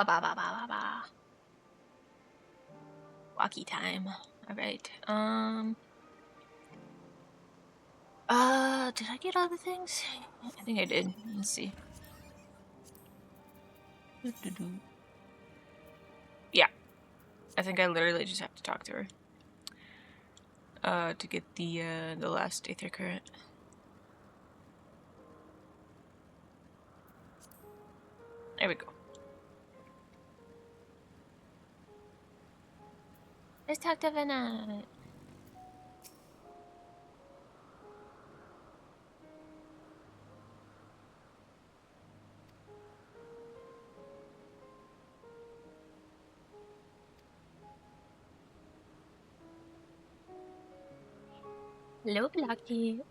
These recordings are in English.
Ba ba ba ba ba ba. Walkie time. Alright. Did I get all the things? I think I did. Let's see. Yeah. I think I literally just have to talk to her. To get the last Aether Current. There we go. Let's talk to Vanna. Hello, Blocky.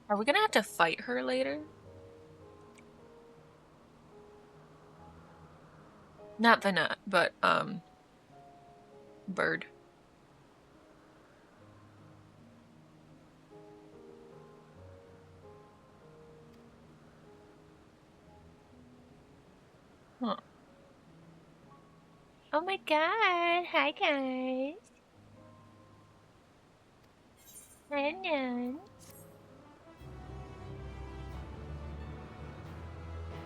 Are we gonna have to fight her later? Not Vanna, but Bird. Huh. Oh my god. Hi guys. Hello.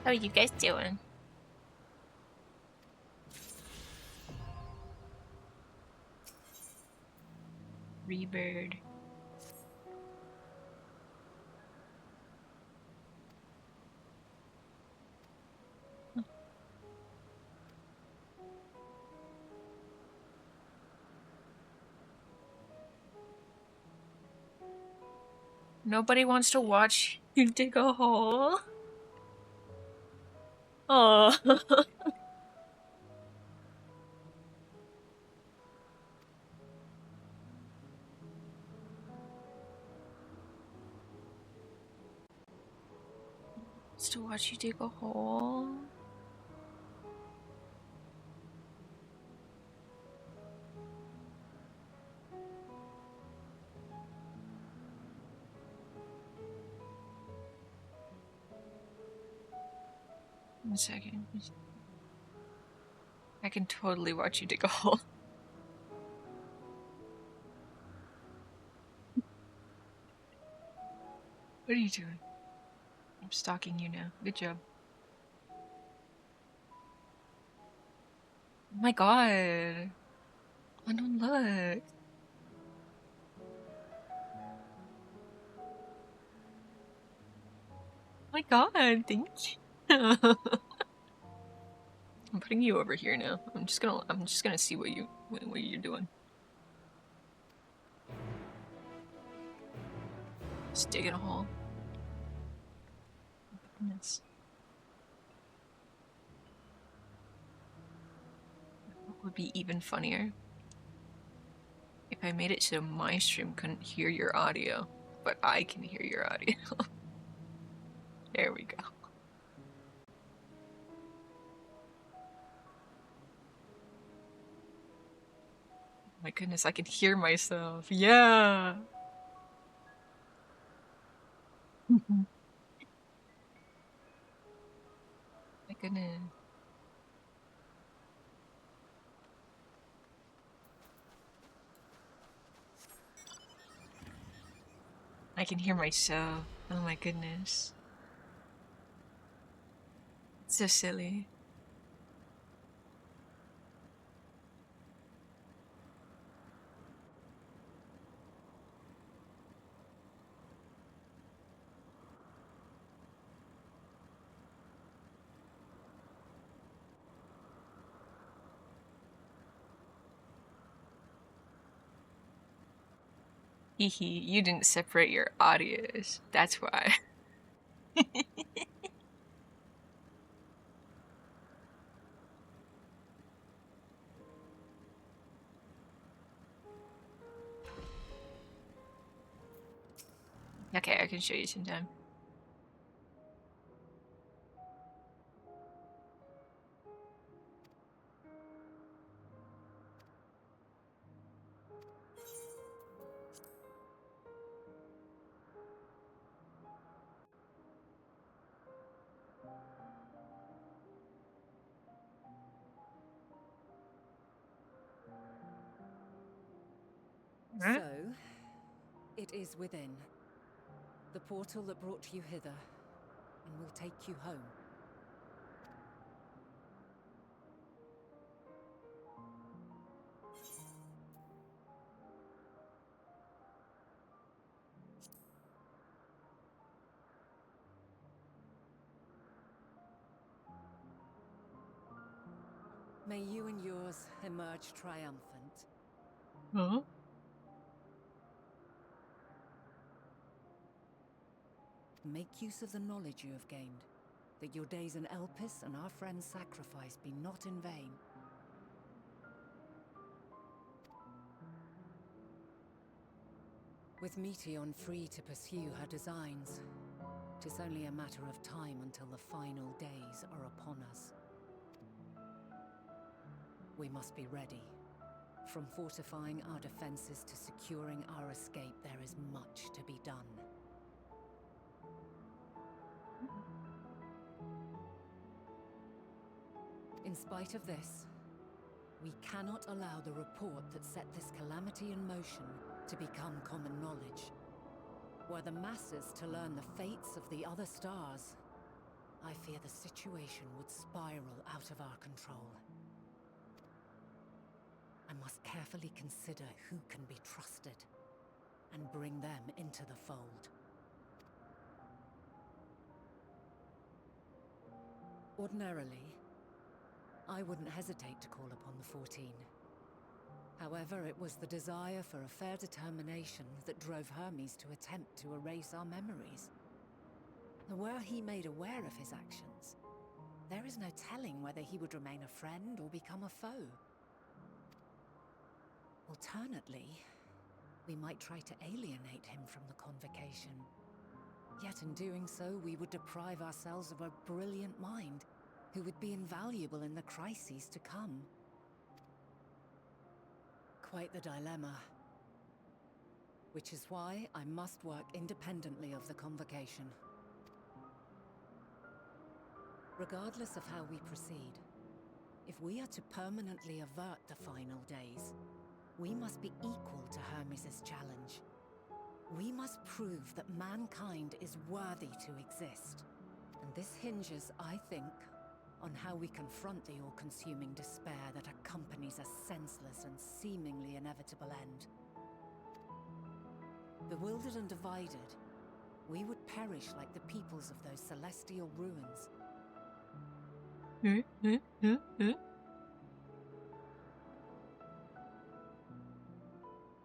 How are you guys doing? Rebird. Nobody wants to watch you dig a hole. Oh. Wants to watch you dig a hole. One second. I can totally watch you dig a hole. What are you doing? I'm stalking you now. Good job. Oh my god. Oh no, look. Oh my god, thank you. I'm putting you over here now. I'm just gonna see what you're doing. Just digging a hole. Goodness. What would be even funnier? If I made it so my stream couldn't hear your audio, but I can hear your audio. There we go. My goodness, I can hear myself. Yeah. My goodness. I can hear myself. Oh my goodness. It's so silly. Hehe, you didn't separate your audios. That's why. Okay, I can show you sometime. Huh? So, it is within. The portal that brought you hither, and will take you home. May you and yours emerge triumphant. Huh? Make use of the knowledge you have gained, that your days in Elpis and our friend's sacrifice be not in vain. With Meteon free to pursue her designs, 'tis only a matter of time until the final days are upon us. We must be ready. From fortifying our defenses to securing our escape, there is much to be done. In spite of this, we cannot allow the report that set this calamity in motion to become common knowledge. Were the masses to learn the fates of the other stars, I fear the situation would spiral out of our control. I must carefully consider who can be trusted and bring them into the fold. Ordinarily, I wouldn't hesitate to call upon the 14. However, it was the desire for a fair determination that drove Hermes to attempt to erase our memories. Were he made aware of his actions, there is no telling whether he would remain a friend or become a foe. Alternately, we might try to alienate him from the convocation. Yet in doing so, we would deprive ourselves of a brilliant mind who would be invaluable in the crises to come. Quite the dilemma. Which is why I must work independently of the convocation. Regardless of how we proceed, if we are to permanently avert the final days, we must be equal to Hermes' challenge. We must prove that mankind is worthy to exist. And this hinges, I think, on how we confront the all-consuming despair that accompanies a senseless and seemingly inevitable end. Bewildered and divided, we would perish like the peoples of those celestial ruins.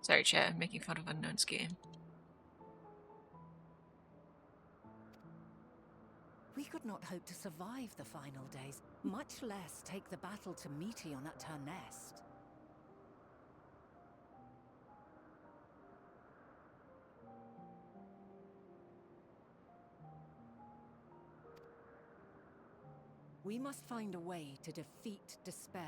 Sorry, chat, I'm making fun of Unknown's game. We could not hope to survive the final days, much less take the battle to Meteon at her nest. We must find a way to defeat despair,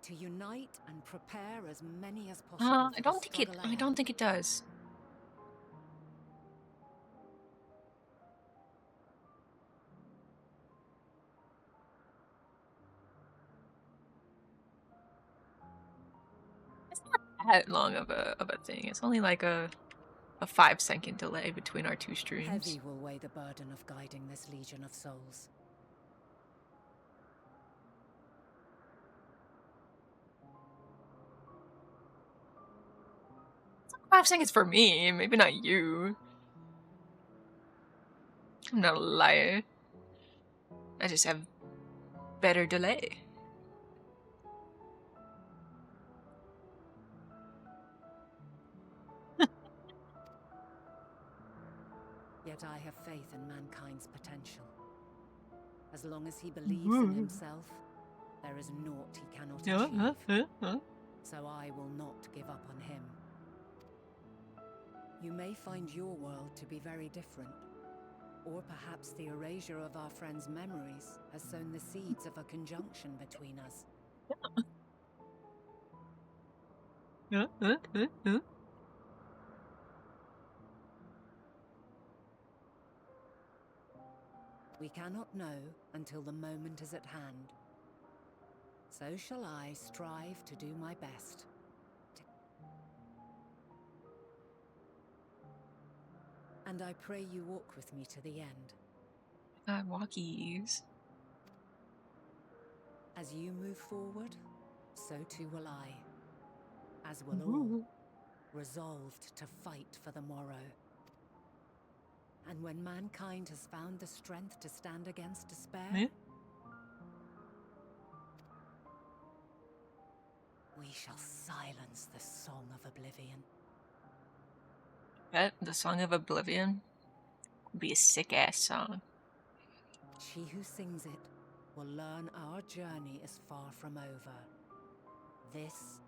to unite and prepare as many as possible for the struggle ahead. I don't think it does. It's not that long of a thing. It's only like a 5-second delay between our two streams. Heavy will weigh the burden of guiding this legion of souls. 5 seconds for me, maybe not you. I'm not a liar. I just have better delay. Yet I have faith in mankind's potential. As long as he believes in himself, there is naught he cannot achieve. So I will not give up on him. You may find your world to be very different. Or perhaps the erasure of our friend's memories has sown the seeds of a conjunction between us. We cannot know until the moment is at hand. So shall I strive to do my best. And I pray you walk with me to the end. Walkies. As you move forward, so too will I. As will all, Ooh. resolved to fight for the morrow. And when mankind has found the strength to stand against despair, Eh? we shall silence the Song of Oblivion. Bet the Song of Oblivion would be a sick-ass song. She who sings it will learn our journey is far from over. This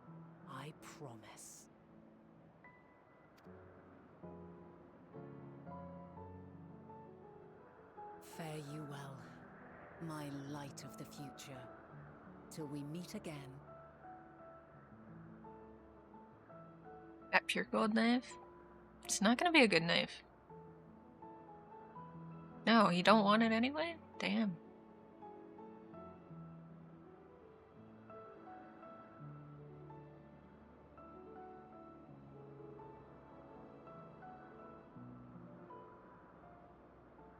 I promise. Fare you well, my light of the future, till we meet again. That pure gold knife? It's not gonna be a good knife. No, you don't want it anyway? Damn.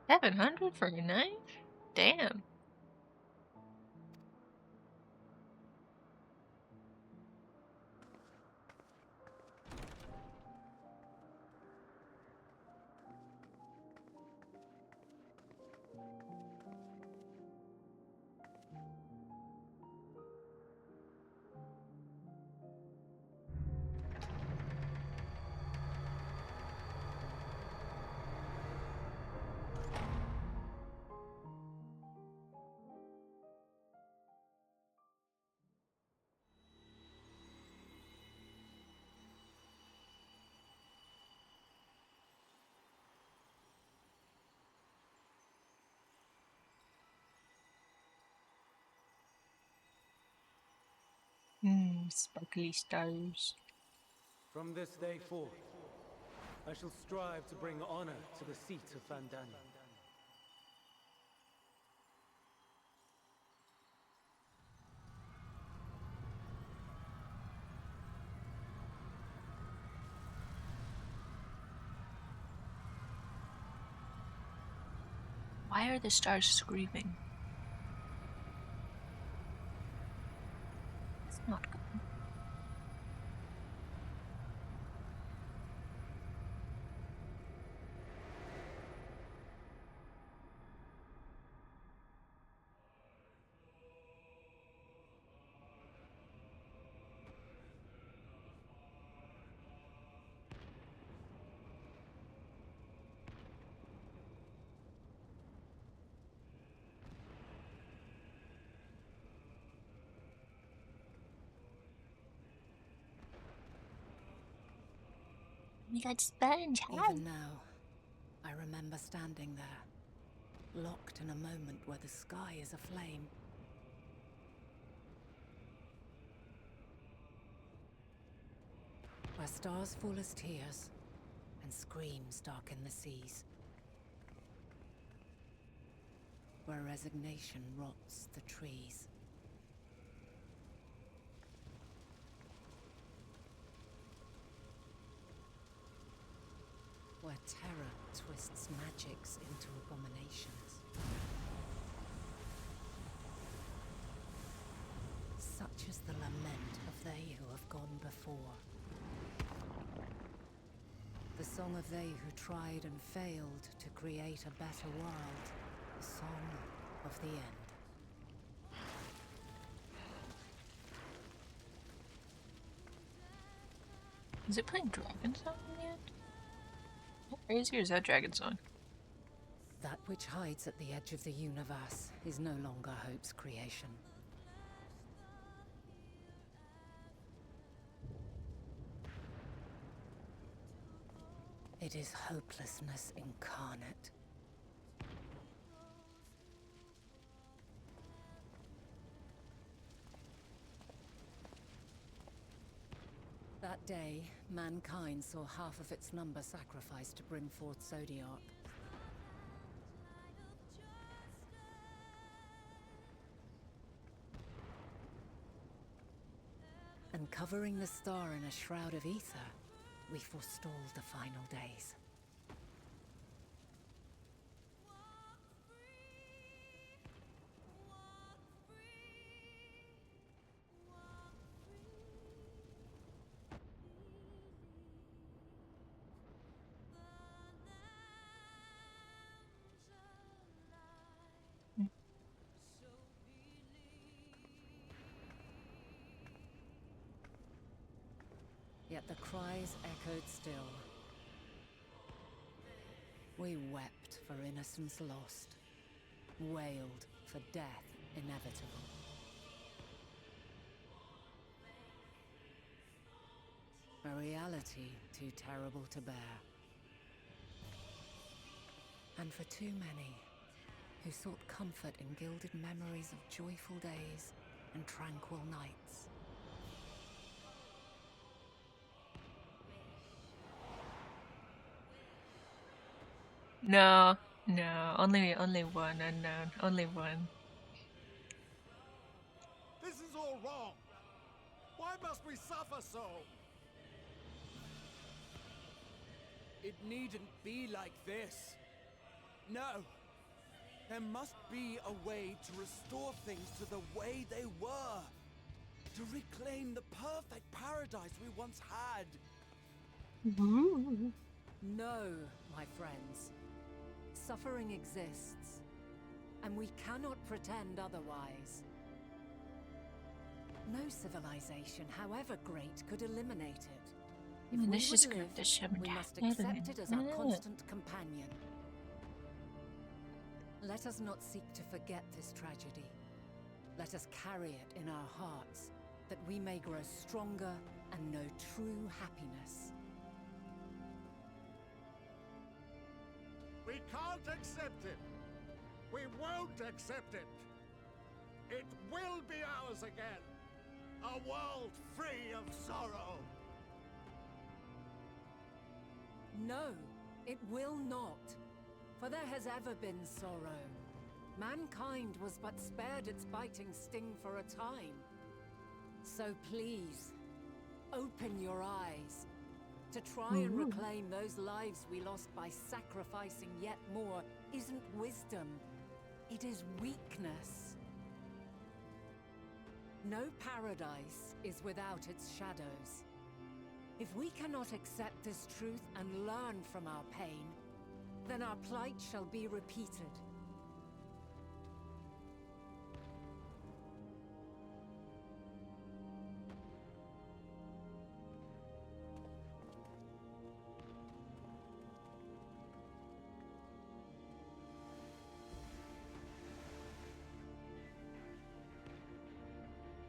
$700 for a knife? Damn. Sparkly stars. From this day forth, I shall strive to bring honor to the seat of Vandani. Why are the stars screaming? It's not good. We got sponge. Hi. Even now, I remember standing there, locked in a moment where the sky is aflame. Where stars fall as tears, and screams darken the seas. Where resignation rots the trees. Where terror twists magics into abominations. Such is the lament of they who have gone before. The song of they who tried and failed to create a better world. The song of the end. Is it playing Dragon Song yet? How crazy is that Dragon Song? That which hides at the edge of the universe is no longer Hope's creation. It is hopelessness incarnate. That day, mankind saw half of its number sacrificed to bring forth Zodiark. And covering the star in a shroud of ether, we forestalled the final days. the cries echoed still. We wept for innocence lost, wailed for death inevitable. A reality too terrible to bear. And for too many who sought comfort in gilded memories of joyful days and tranquil nights. No, no, only one unknown, only one. This is all wrong. Why must we suffer so? It needn't be like this. No. There must be a way to restore things to the way they were. To reclaim the perfect paradise we once had. No, my friends. Suffering exists, and we cannot pretend otherwise. No civilization, however great, could eliminate it. If we This is would good. live, we must accept it as our constant companion. Let us not seek to forget this tragedy. Let us carry it in our hearts, that we may grow stronger and know true happiness. We can't accept it. We won't accept it. It will be ours again. A world free of sorrow. No, it will not. For there has ever been sorrow. Mankind was but spared its biting sting for a time. So please, open your eyes. To try and reclaim those lives we lost by sacrificing yet more isn't wisdom. It is weakness. No paradise is without its shadows. If we cannot accept this truth and learn from our pain, then our plight shall be repeated.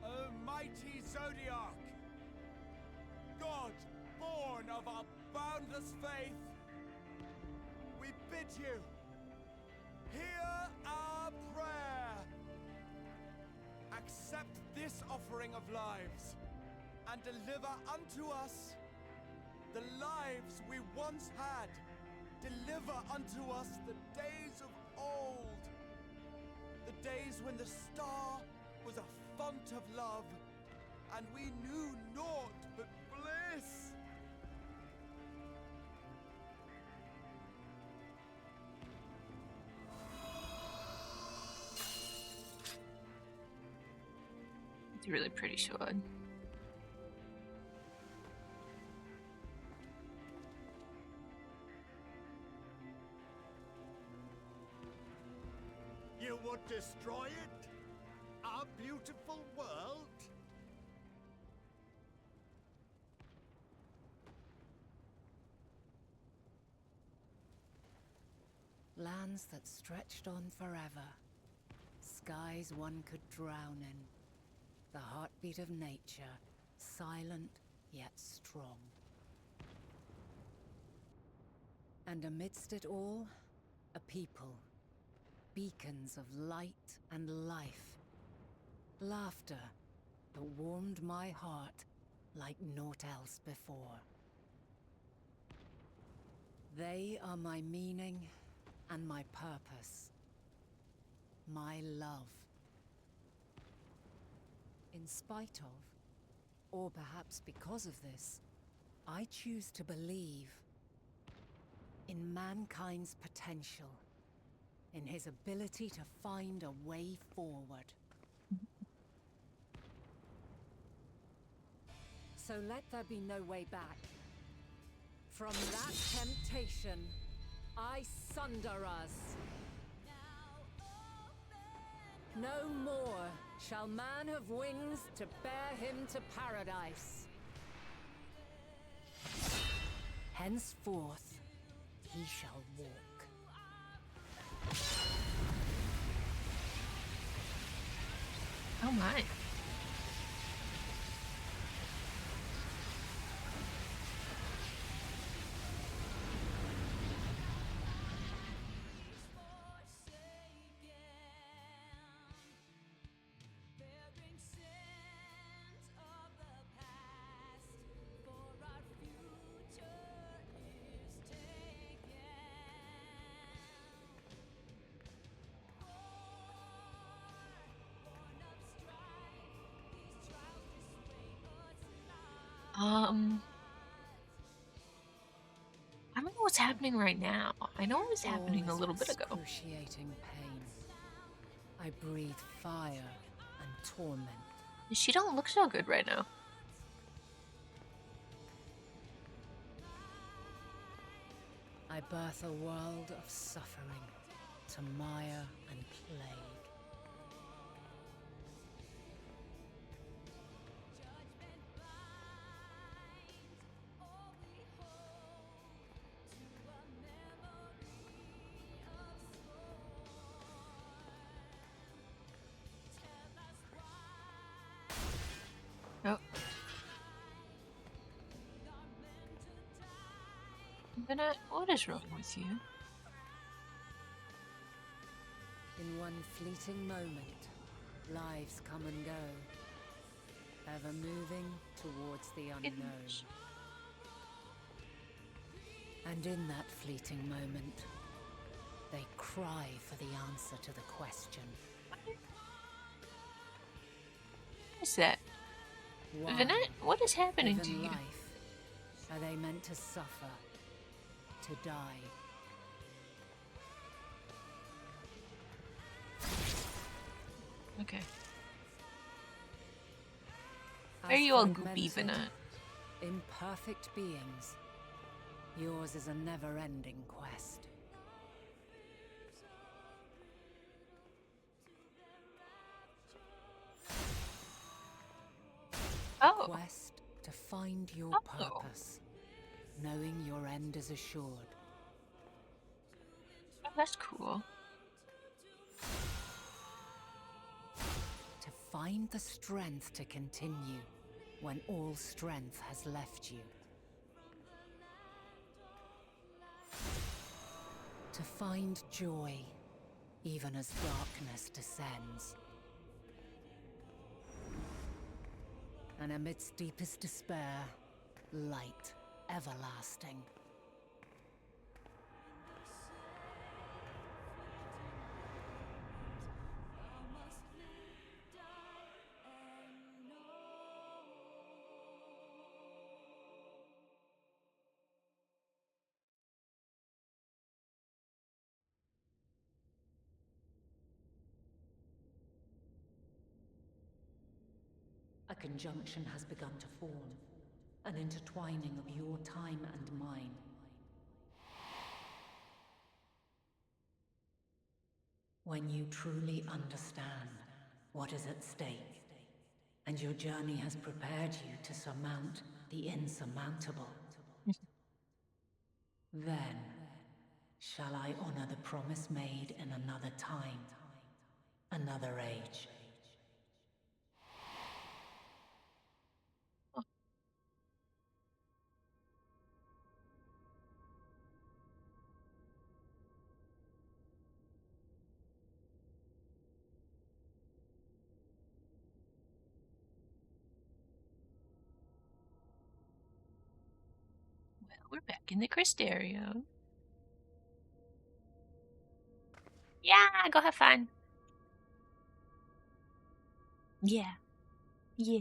O mighty Zodiac! God, born of our boundless faith, we bid you, hear our prayer. Accept this offering of lives, and deliver unto us the lives we once had. Deliver unto us the days of old, the days when the star was a font of love, and we knew naught but bliss. It's a really pretty sword. You would destroy it? Our beautiful world? Lands that stretched on forever. Skies one could drown in. The heartbeat of nature, silent yet strong. And amidst it all, a people. Beacons of light and life. Laughter that warmed my heart like naught else before. They are my meaning and my purpose. My love. In spite of, or perhaps because of this, I choose to believe in mankind's potential, in his ability to find a way forward. So let there be no way back. From that temptation, I sunder us. No more shall man have wings to bear him to paradise. Henceforth, he shall walk. Oh my. I don't know what's happening right now. I know it was happening a little bit ago. Excruciating pain. I breathe fire and torment. She don't look so good right now. I birth a world of suffering to mire and plague. Oh. What is wrong with you? In one fleeting moment, lives come and go, ever moving towards the unknown. And in that fleeting moment, they cry for the answer to the question. What is that? Why, Vinette, what is happening to given you? life, are they meant to suffer, to die? Okay. As Are you all goopy, fragmented, Vinette? imperfect beings, yours is a never-ending quest. Oh. Quest to find your purpose, knowing your end is assured. Oh, that's cool. To find the strength to continue when all strength has left you. To find joy even as darkness descends. And amidst deepest despair, light everlasting. A conjunction has begun to form, an intertwining of your time and mine. When you truly understand what is at stake, and your journey has prepared you to surmount the insurmountable, then shall I honor the promise made in another time, another age. Well, we're back in the Cristario. Yeah, go have fun. Yeah. Yeah.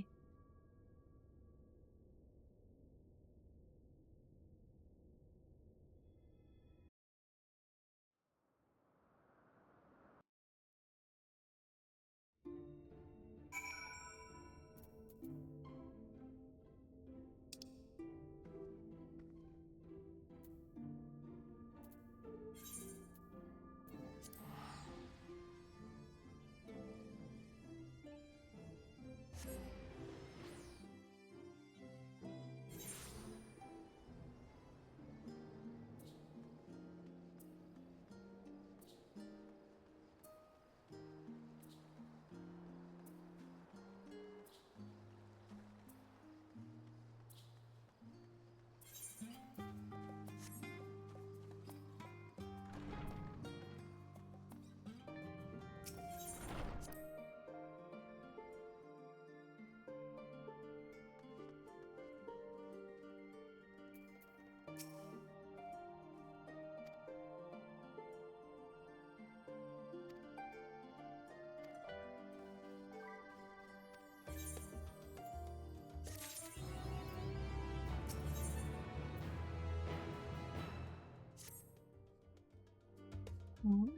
Mm.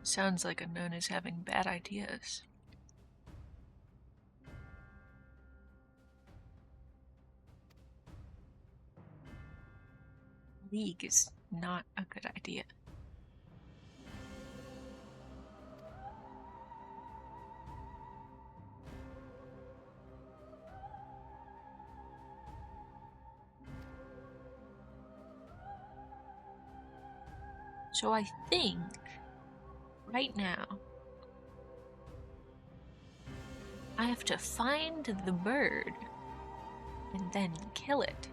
Sounds like a nun is having bad ideas. League is not a good idea. So I think right now I have to find the bird and then kill it.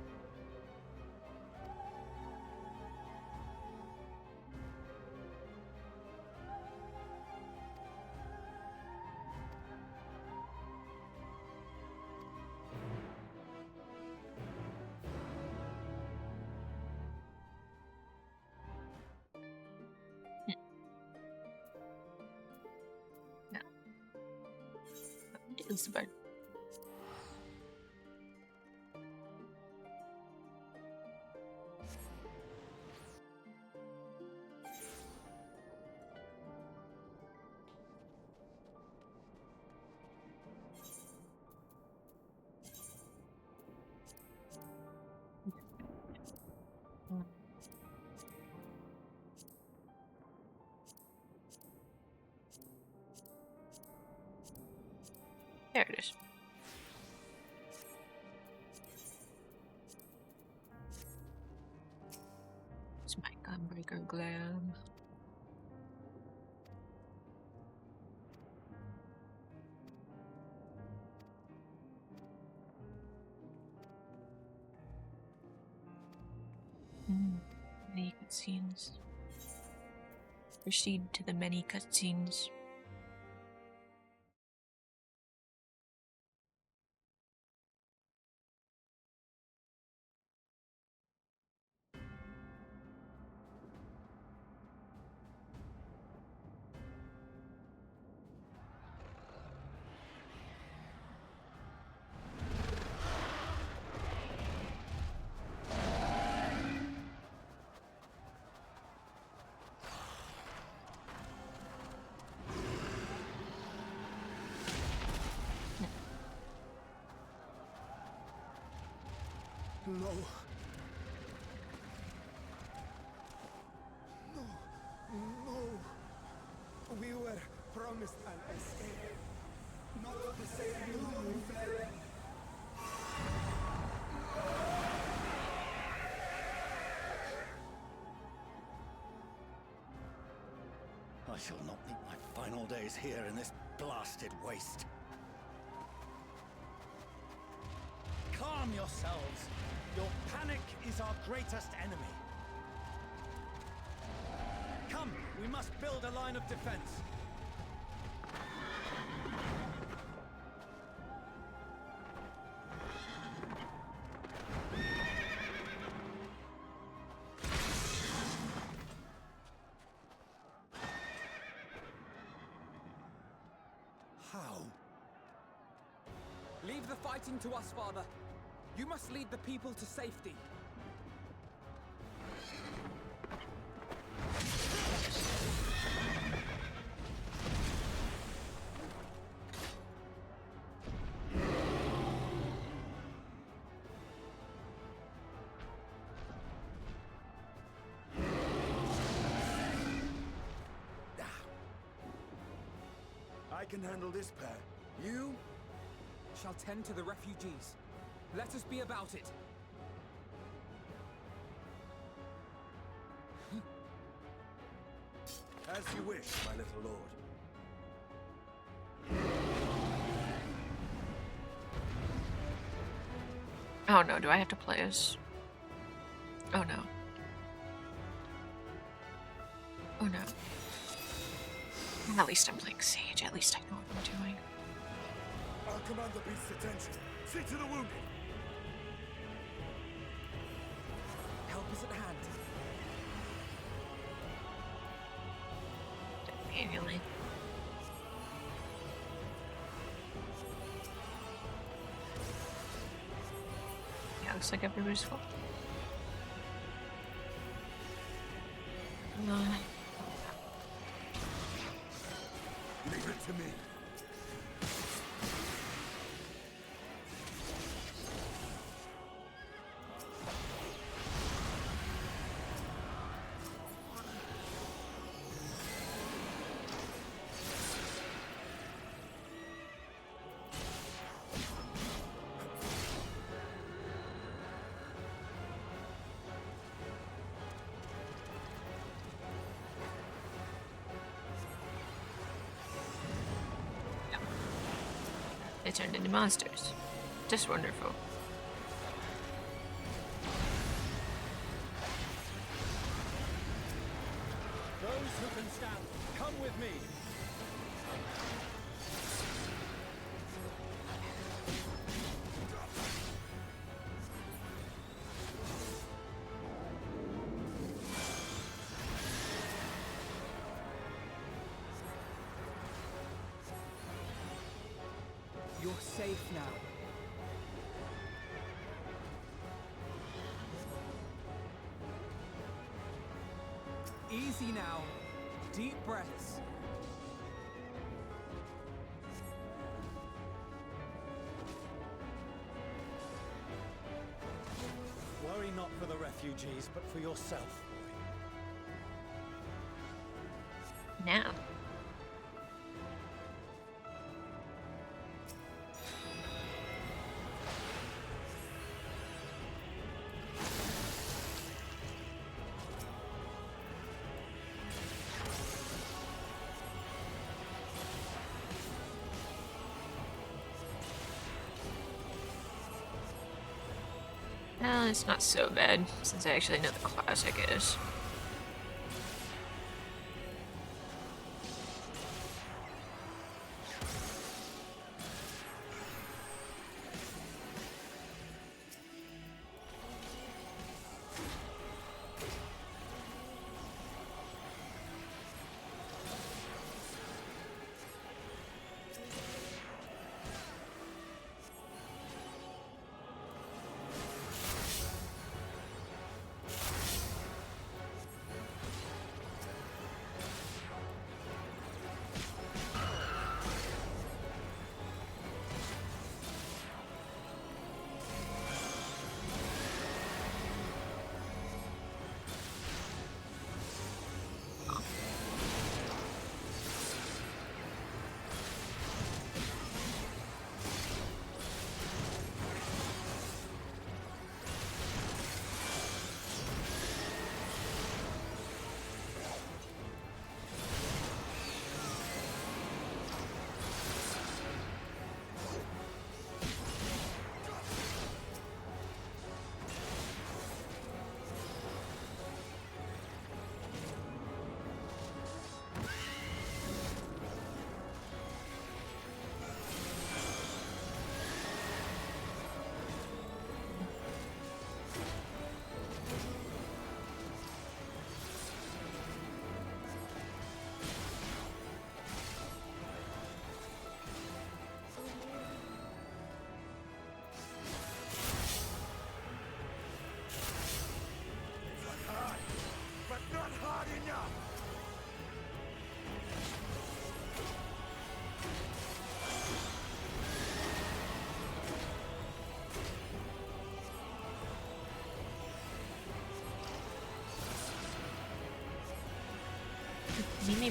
No. It's the bird. There it is. It's my gunbreaker glam. Many cutscenes. Proceed to the many cutscenes. No. No. No. We were promised an escape. Not the same you who fled. I shall not meet my final days here in this blasted waste. Calm yourselves. Your panic is our greatest enemy. Come, we must build a line of defense. Leave the fighting to us, Father. You must lead the people to safety. I can handle this pair. You? Shall tend to the refugees. Let us be about it. As you wish, my little lord. Oh no, do I have to play as... Oh no. Oh no. At least I'm playing Sage, at least I know what I'm doing. I'll command the beast's attention. See to the wounded. Help is at hand. Manually. Yeah, looks like everybody's full. Leave it to me. They turned into monsters. Just wonderful. Those who can stand, come with me. You're safe now. Easy now. Deep breaths. Worry not for the refugees, but for yourself, boy. Now. Well, it's not so bad, since I actually know the class, I guess.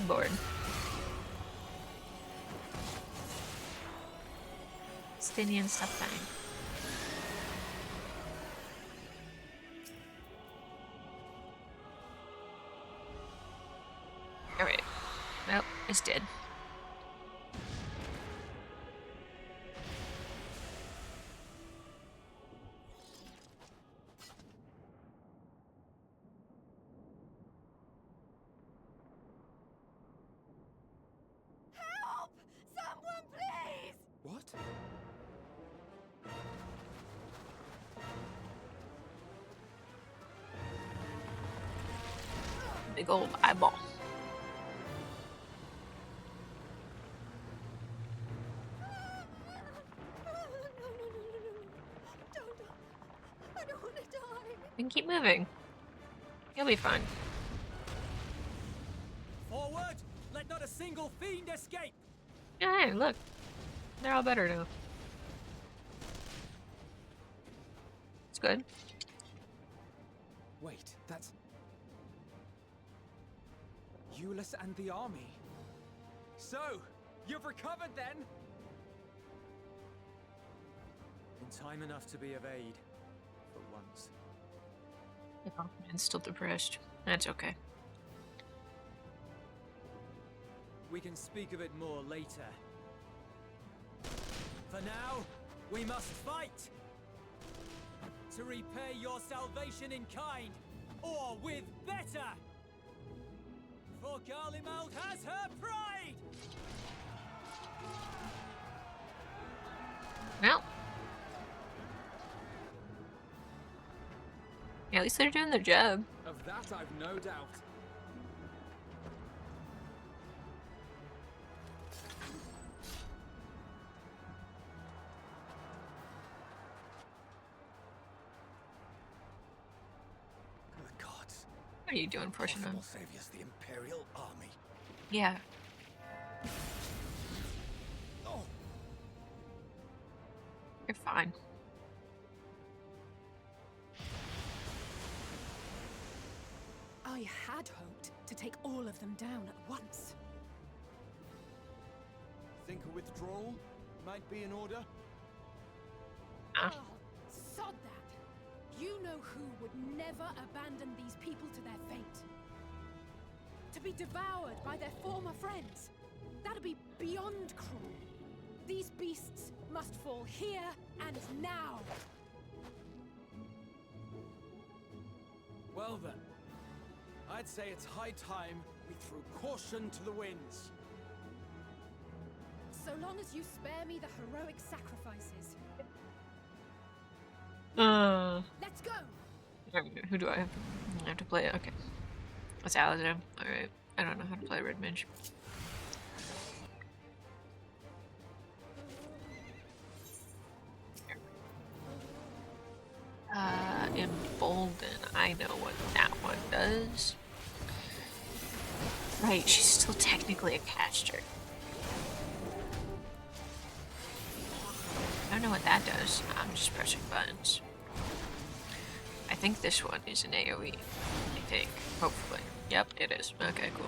bored. Stinian stuff fine. Alright. Well, it's dead. Help! Someone, please! What? Big old eyeball. I don't want to die. And keep moving. You'll be fine. Forward! Let not a single fiend escape! Yeah, hey, look. They're all better now. It's good. Wait, that's... Euless and the army. So, you've recovered then? In time enough to be of aid. For once. And still depressed. That's okay. We can speak of it more later. For now, we must fight! To repay your salvation in kind, or with better! For Garlemald has her pride! Well. Yeah, at least they're doing their job. Of that I've no doubt. The gods. What are you doing, pushing Possible on? saviors, the Imperial Army. Yeah. Oh, You're fine. I had hoped to take all of them down at once. think a withdrawal might be in order? Ah. Oh, sod that. You know who would never abandon these people to their fate. To be devoured by their former friends. That'd be beyond cruel. These beasts must fall here and now. Well then, I'd say it's high time we threw caution to the winds. So long as you spare me the heroic sacrifices. Let's go! Who do I have? I have to play it. Okay. That's Alazam. Alright. I don't know how to play Red Mage. Embolden. I know what that one does. Right, she's still technically a caster. I don't know what that does. I'm just pressing buttons. I think this one is an AoE. I think. Hopefully. Yep, it is. Okay, cool.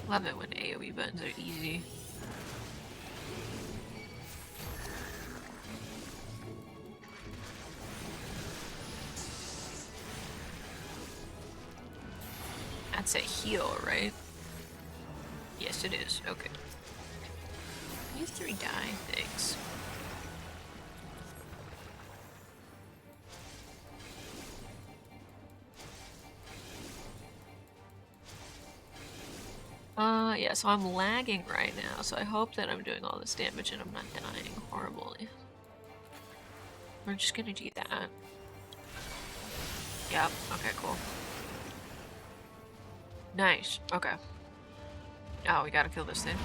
Love it when AoE buttons are easy. That's a heal, right? Yes, it is. Okay. You 3 die, thanks. Yeah, so I'm lagging right now, so I hope that I'm doing all this damage and I'm not dying horribly. We're just gonna do that. Yep, okay, cool. Nice, okay. Oh, we gotta kill this thing.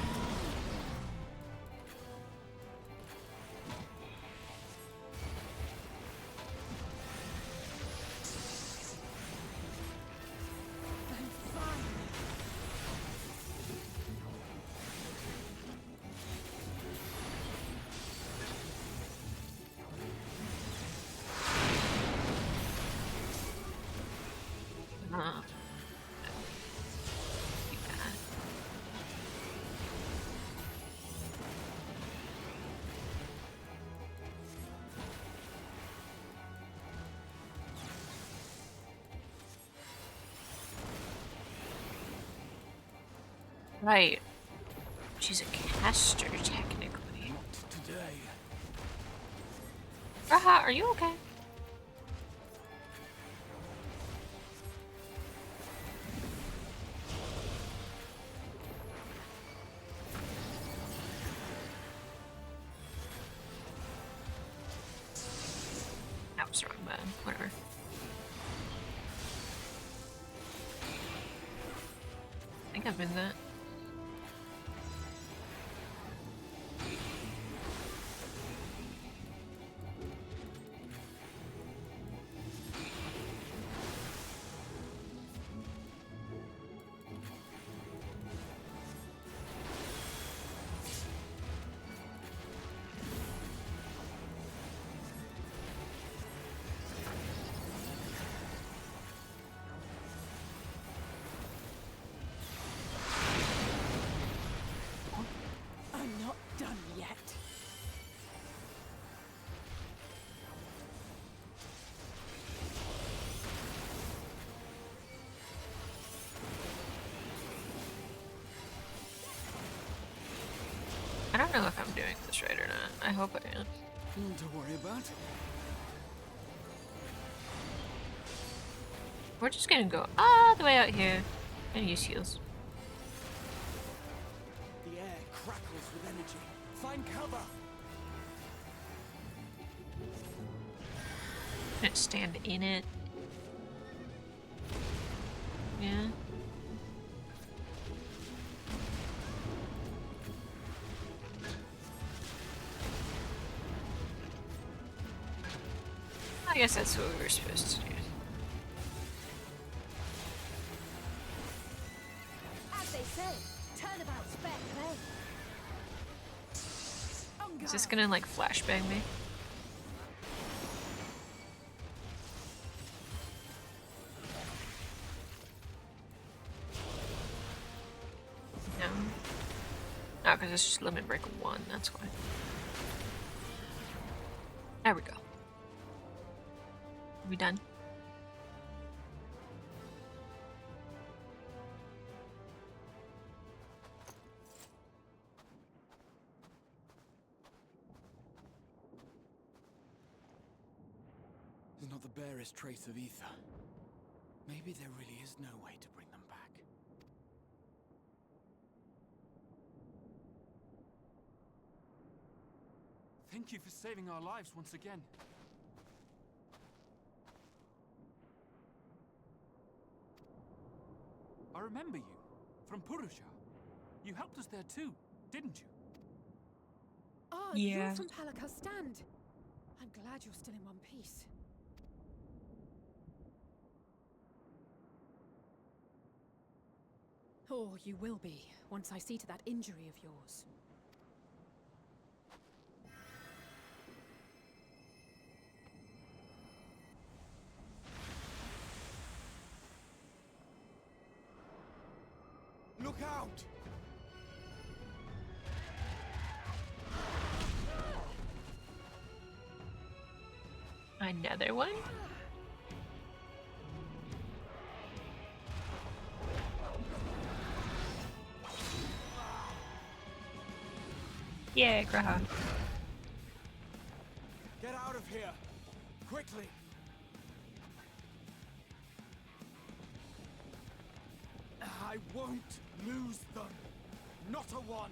Right. She's a caster, technically. Not today. Raha, are you okay? That was the wrong button. Whatever. I think I've been that. I'm not done yet. I don't know if I'm doing this right or not. I hope I am. Nothing to worry about. We're just gonna go all the way out here and use heals. The air crackles with energy. Find cover. Gonna stand in it. Yeah. I guess that's what we were supposed to do. As they say, turnabout's fair play. Is this gonna like flashbang me? No. Oh, because it's just limit break 1, that's why. There we go. Are we done? There's not the barest trace of ether. Maybe there really is no way to bring them back. Thank you for saving our lives once again. I remember you from Purusha. You helped us there too, didn't you? Ah, Yeah. you're from Palaka's stand. I'm glad you're still in one piece. Or you will be, once I see to that injury of yours. Look out! Another one? Yeah, Graha. Get out of here! Quickly! I won't lose them! Not a one!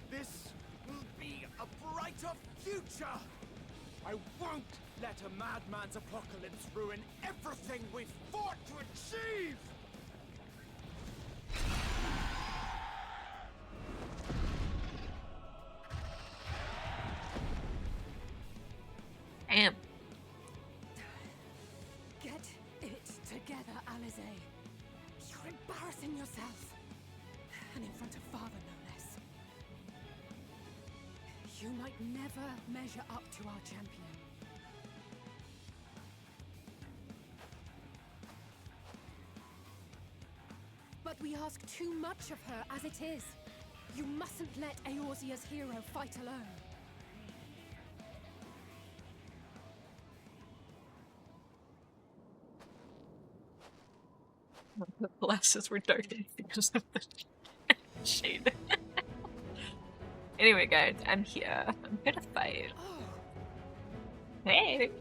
This will be a brighter future! I won't let a madman's apocalypse ruin everything we've fought to achieve! Damn. Get it together, Alize. You're embarrassing yourself. And in front of father, no less. You might never measure up to our champion. But we ask too much of her as it is. You mustn't let Eorzea's hero fight alone. The glasses were darkened because of the Shade. Anyway, guys, I'm here. I'm here to fight. Hey!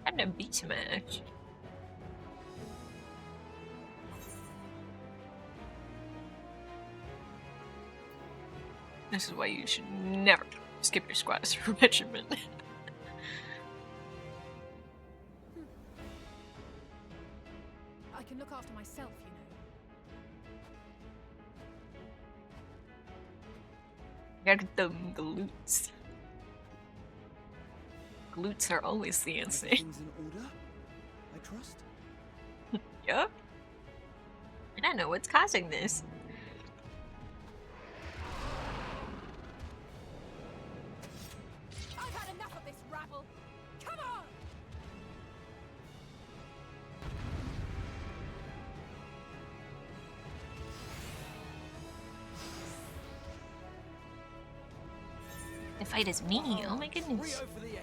I'm gonna beat some ass. This is why you should never skip your squat as a regiment. I can look after myself, you know. Gotta get the glutes. Glutes are always the answer. Everything's in order, I trust. Yup. And I know what's causing this. I've had enough of this rabble. Come on! The fight is me. Oh my goodness. Rio for the ages.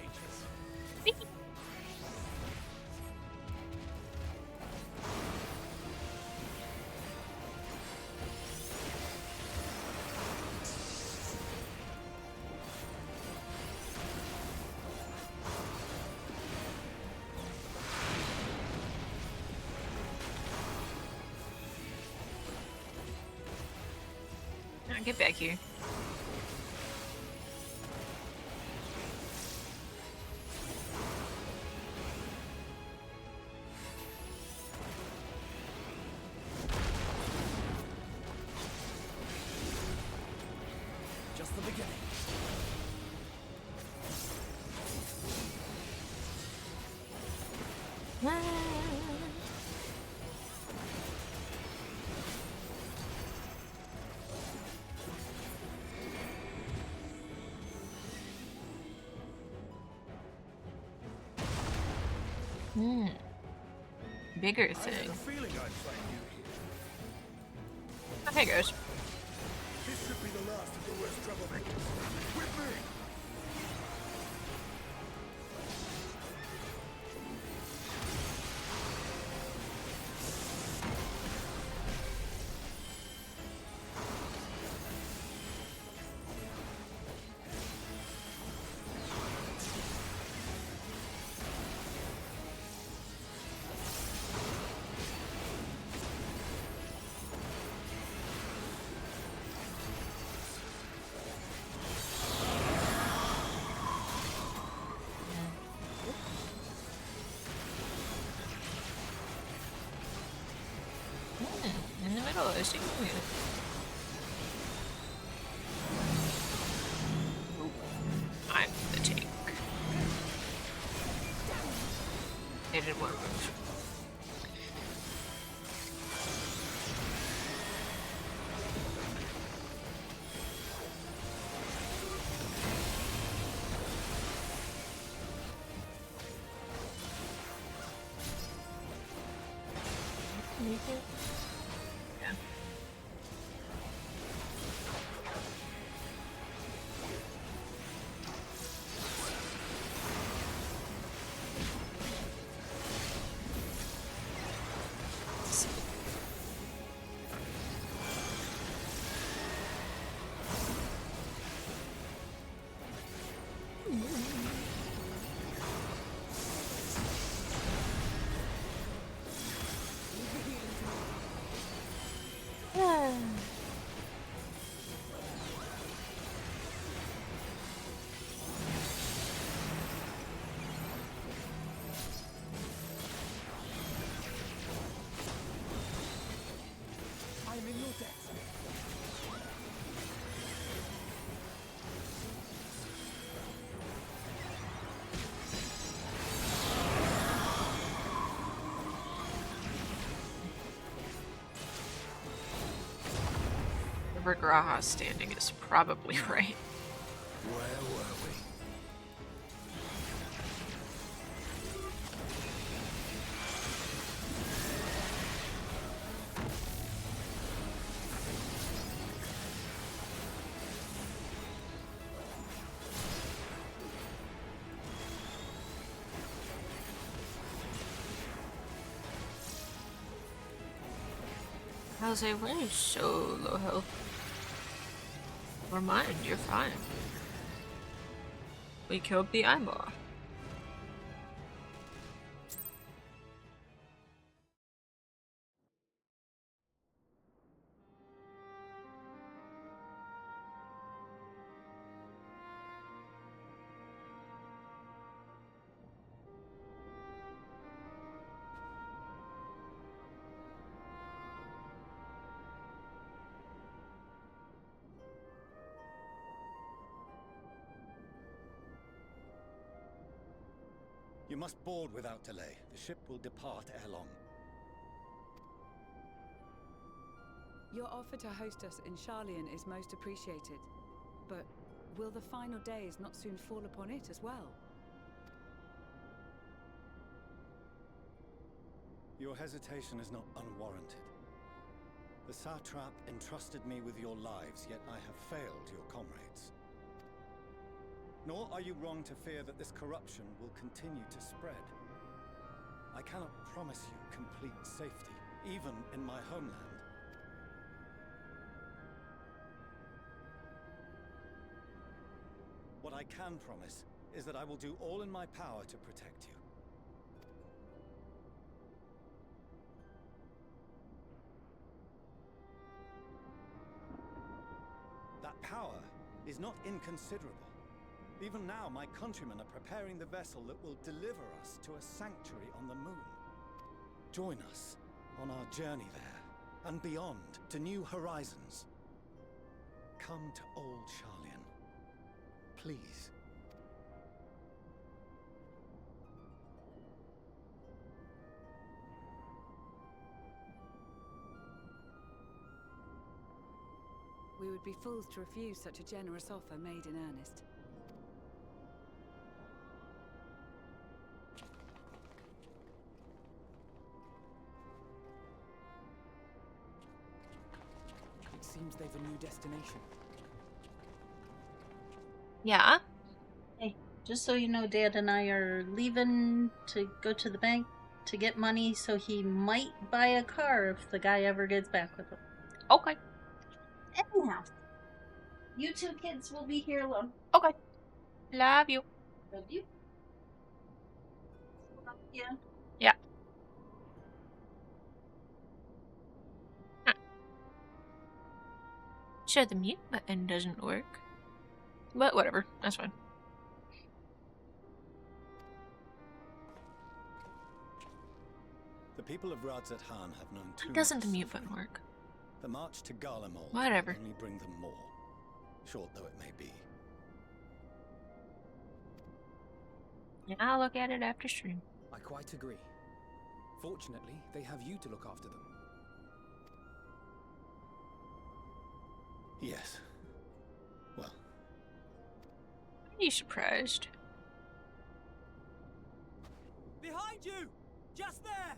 Now get back here. Just the beginning. Bigger I had thing. a feeling I'd find you here. Okay, guys. This should be the last of the worst troublemakers. With me! In the middle, I see you. I'm the tank. It didn't want to move. Yeah. I'm in your debt. Graha's standing is probably right. Where were we? I was like, why are you so low health? Never mind, you're fine. We killed the eyeball. You must board without delay. The ship will depart ere long. Your offer to host us in Sharlayan is most appreciated. But will the final days not soon fall upon it as well? Your hesitation is not unwarranted. The satrap entrusted me with your lives, yet I have failed your comrades. Nor are you wrong to fear that this corruption will continue to spread. I cannot promise you complete safety, even in my homeland. What I can promise is that I will do all in my power to protect you. That power is not inconsiderable. Even now, my countrymen are preparing the vessel that will deliver us to a sanctuary on the moon. Join us on our journey there, and beyond, to new horizons. Come to old Sharlayan. Please. We would be fools to refuse such a generous offer made in earnest. It seems they've a new destination. Yeah? Hey, just so you know, Dad and I are leaving to go to the bank to get money, so he might buy a car if the guy ever gets back with him. Okay. Anyhow, you two kids will be here alone. Okay. Love you. Love you. Yeah. Yeah. Huh. Sure, the mute button doesn't work. But whatever, that's fine. The people of Radzat Han have known too Why doesn't the much mute suffering. button work? The march to Garlemald Whatever. will only bring them more, short though it may be. Yeah, I'll look at it after stream. I quite agree. Fortunately, they have you to look after them. Yes. Well. Are you surprised? Behind you! Just there!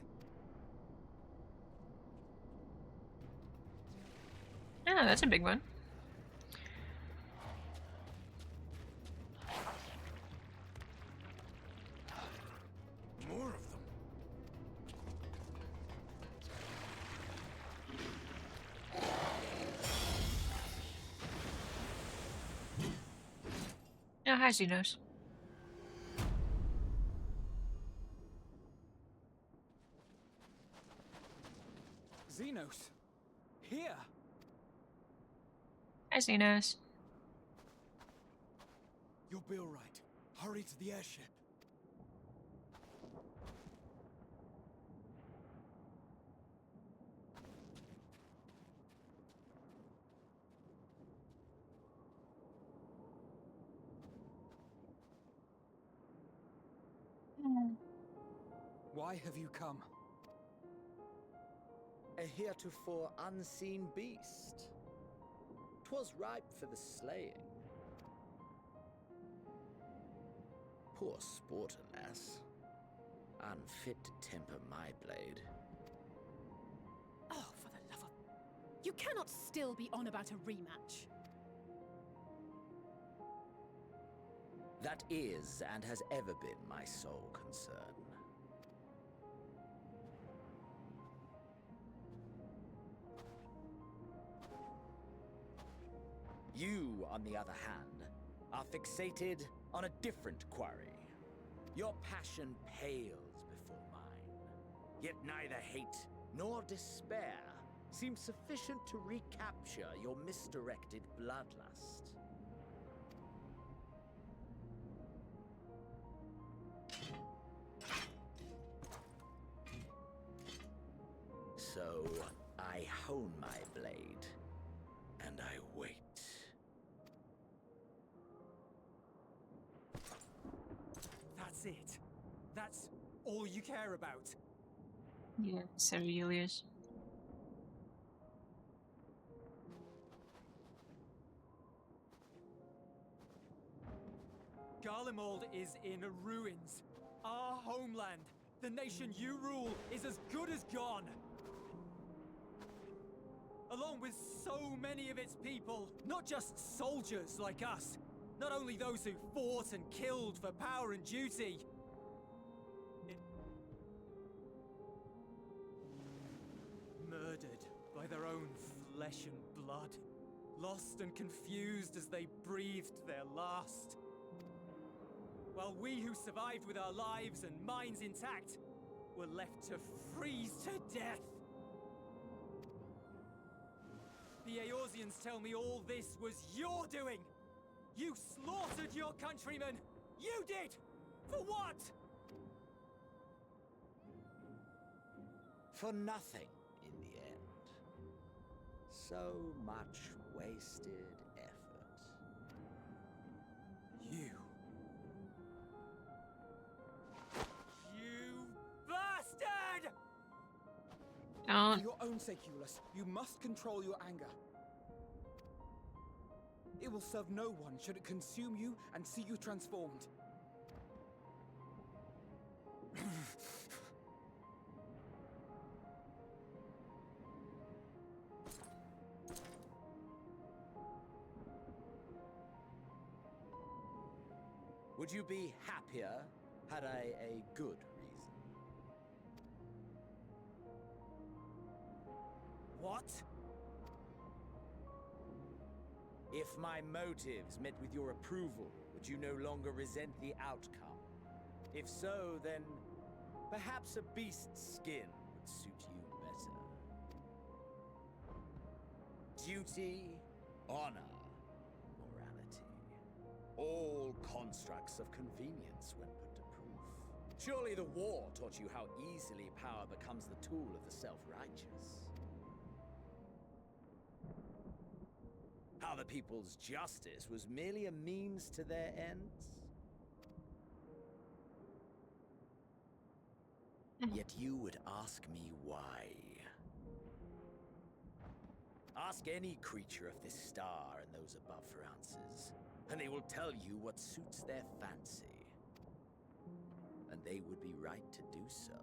Ah, that's a big one. More of them. Oh, hi, Xenos. Xenos! Here! Hi, Xenos. You'll be all right. Hurry to the airship. Why have you come? A heretofore unseen beast. 'Twas ripe for the slaying. Poor sport, alas. Unfit to temper my blade. Oh, for the love of... You cannot still be on about a rematch. That is, and has ever been, my sole concern. You, on the other hand, are fixated on a different quarry. Your passion pales before mine. Yet neither hate nor despair seems sufficient to recapture your misdirected bloodlust. So, I hone my blade, and I wait. That's it. That's all you care about. Yeah, Sir Julius. Garlemald is in ruins. Our homeland, the nation you rule, is as good as gone. Along with so many of its people, not just soldiers like us, not only those who fought and killed for power and duty. Murdered by their own flesh and blood, lost and confused as they breathed their last. While we who survived with our lives and minds intact were left to freeze to death. The Eorzeans tell me all this was your doing! You slaughtered your countrymen! You did! For what? For nothing, in the end. So much wasted effort. You bastard! Don't. For your own sake, Euless, you must control your anger. It will serve no one should it consume you and see you transformed. Would you be happier had I a good reason? What? If my motives met with your approval, would you no longer resent the outcome? If so, then perhaps a beast's skin would suit you better. Duty, honor, morality. All constructs of convenience when put to proof. Surely the war taught you how easily power becomes the tool of the self-righteous. How the people's justice was merely a means to their ends? Yet you would ask me why. Ask any creature of this star and those above for answers, and they will tell you what suits their fancy. And they would be right to do so.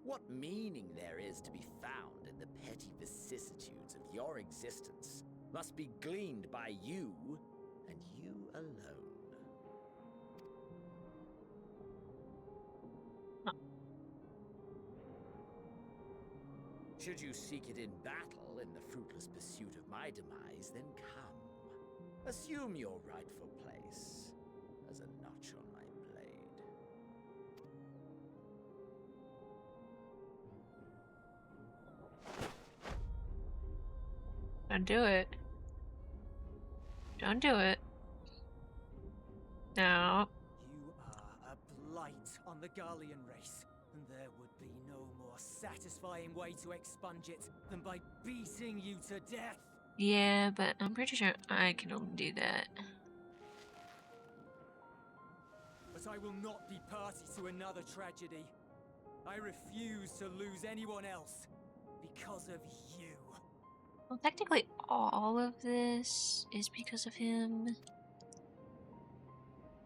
What meaning there is to be found in the petty vicissitudes of your existence must be gleaned by you, and you alone. Should you seek it in battle in the fruitless pursuit of my demise, then come. Assume your rightful place as a notch on my blade. Don't do it. Don't do it. No. You are a blight on the Garlean race, and there would be no more satisfying way to expunge it than by beating you to death. Yeah, but I'm pretty sure I can only do that. But I will not be party to another tragedy. I refuse to lose anyone else because of you. Well, technically all of this is because of him.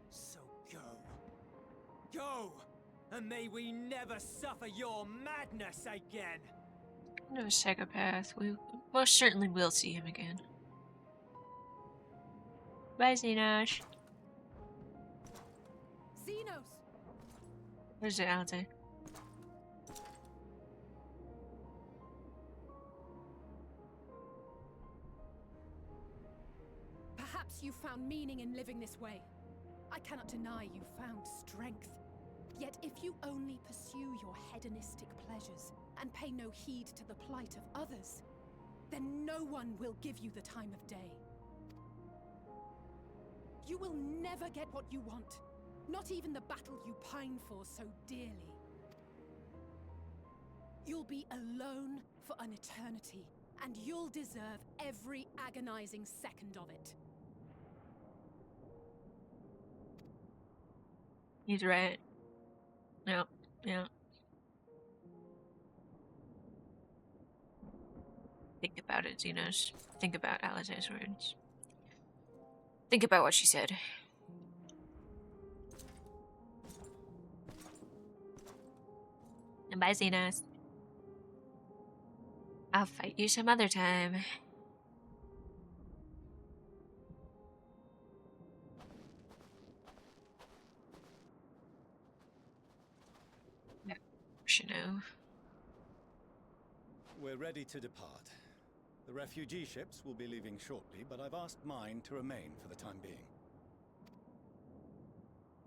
So go. Go! And may we never suffer your madness again! Kind of a psychopath. We most certainly will see him again. Bye, Xenosh. Xenos! Where's it out there? Perhaps you found meaning in living this way. I cannot deny you found strength. Yet if you only pursue your hedonistic pleasures and pay no heed to the plight of others, then no one will give you the time of day. You will never get what you want, not even the battle you pine for so dearly. You'll be alone for an eternity, and you'll deserve every agonizing second of it. He's right. Yep, yeah. Think about it, Xenos. Think about Alice's words. Think about what she said. And bye, Xenos. I'll fight you some other time. Yeah, should know. We're ready to depart. The refugee ships will be leaving shortly, but I've asked mine to remain for the time being.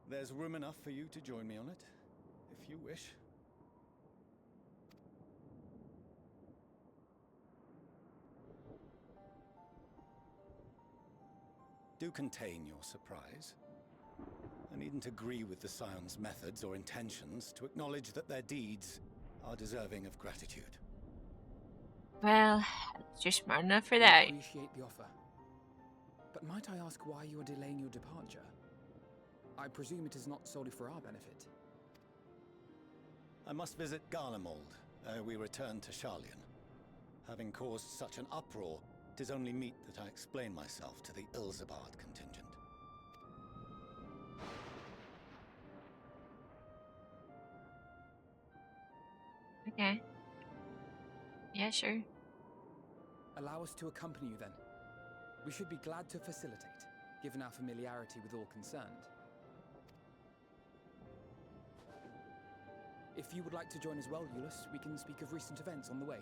There's room enough for you to join me on it, if you wish. Do contain your surprise. I needn't agree with the Scion's methods or intentions to acknowledge that their deeds are deserving of gratitude. Well, you're smart enough for I that. appreciate the offer. But might I ask why you are delaying your departure? I presume it is not solely for our benefit. I must visit Garlemald ere we return to Sharlayan. Having caused such an uproar, it is only meet that I explain myself to the Ilzabard contingent. Okay. Yeah, sure. Allow us to accompany you then. We should be glad to facilitate, given our familiarity with all concerned. If you would like to join as well, Eulus, we can speak of recent events on the way.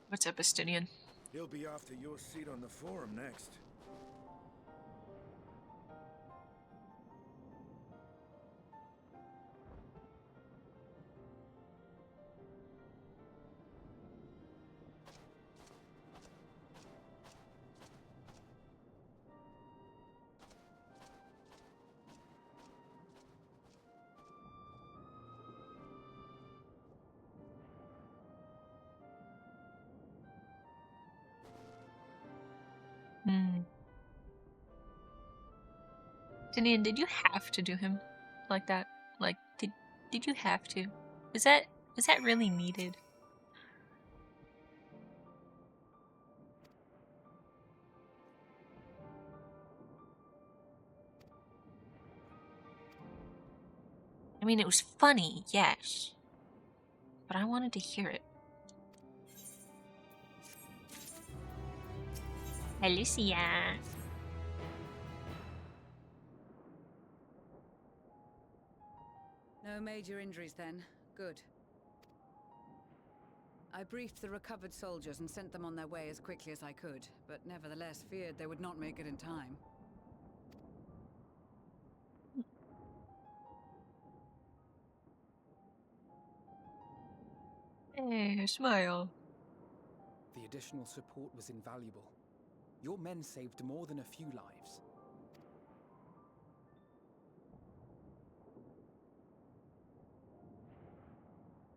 What's up, Estinian? He'll be after your seat on the forum next. Estinian, did you have to do him like that? Like, did you have to? Was that really needed? I mean, it was funny, yes. But I wanted to hear it. Hey, Lucia. No major injuries then. Good. I briefed the recovered soldiers and sent them on their way as quickly as I could, but nevertheless feared they would not make it in time. Hey, smile. The additional support was invaluable. Your men saved more than a few lives.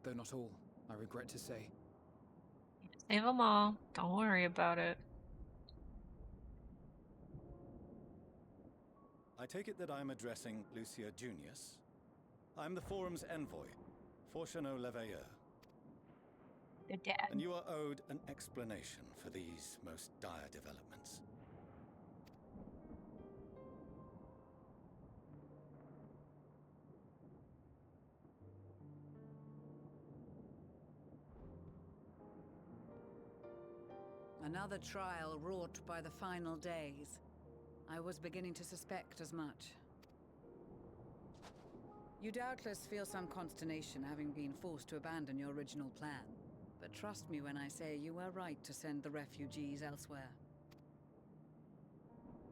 Though not all, I regret to say. Save them all. Don't worry about it. I take it that I'm addressing Lucia Junius. I'm the forum's envoy, Forchano Leveilleur. The dad. And you are owed an explanation for these most dire developments. Another trial wrought by the final days. I was beginning to suspect as much. You doubtless feel some consternation having been forced to abandon your original plan. But trust me when I say you were right to send the refugees elsewhere.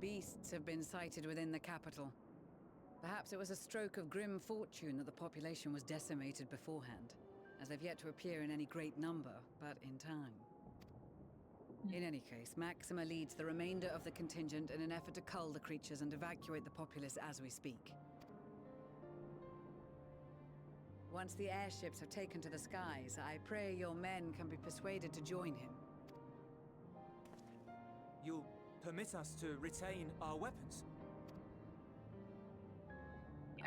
Beasts have been sighted within the capital. Perhaps it was a stroke of grim fortune that the population was decimated beforehand, as they've yet to appear in any great number, but in time. In any case, Maxima leads the remainder of the contingent in an effort to cull the creatures and evacuate the populace as we speak. Once the airships have taken to the skies, I pray your men can be persuaded to join him. You'll permit us to retain our weapons?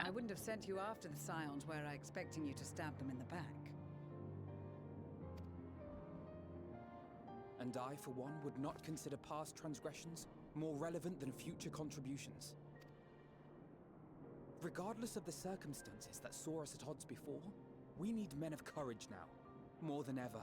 I wouldn't have sent you after the Scions were I expecting you to stab them in the back. And I, for one, would not consider past transgressions more relevant than future contributions. Regardless of the circumstances that saw us at odds before, we need men of courage now, more than ever.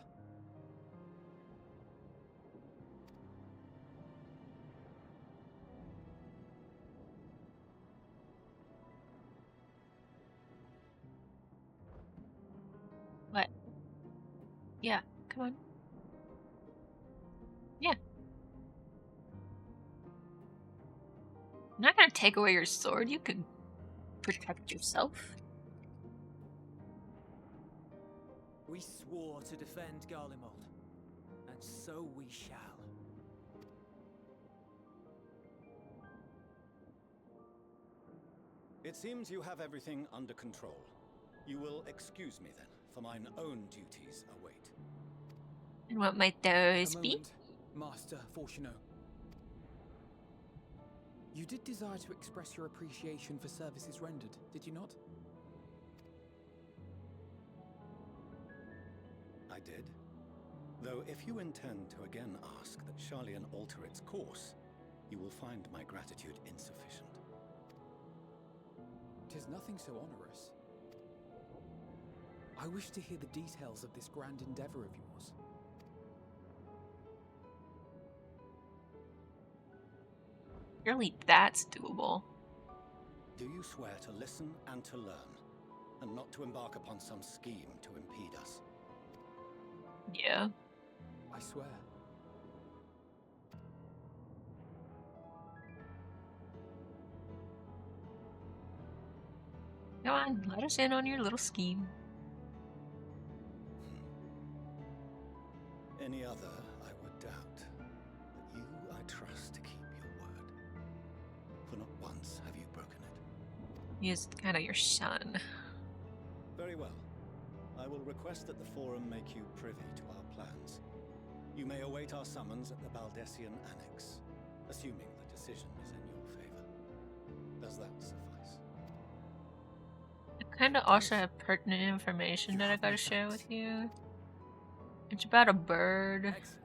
What? Yeah, come on. Yeah. I'm not gonna take away your sword. You can protect yourself. We swore to defend Garlemald, and so we shall. It seems you have everything under control. You will excuse me then, for mine own duties await. And what might those be? Master Fortuneau. You did desire to express your appreciation for services rendered, did you not? I did. Though if you intend to again ask that Charlian alter its course, you will find my gratitude insufficient. 'Tis nothing so onerous. I wish to hear the details of this grand endeavor of yours. Surely that's doable. Do you swear to listen and to learn, and not to embark upon some scheme to impede us? Yeah. I swear. Come on, let us in on your little scheme. Any other I would doubt, but you I trust to keep your word. For not once have you broken it. He is kind of your son. Very well. I will request that the Forum make you privy to our plans. You may await our summons at the Baldessian Annex, assuming the decision is in your favor. Does that suffice? I kind of also have pertinent information that I gotta share with you. It's about a bird. Excellent.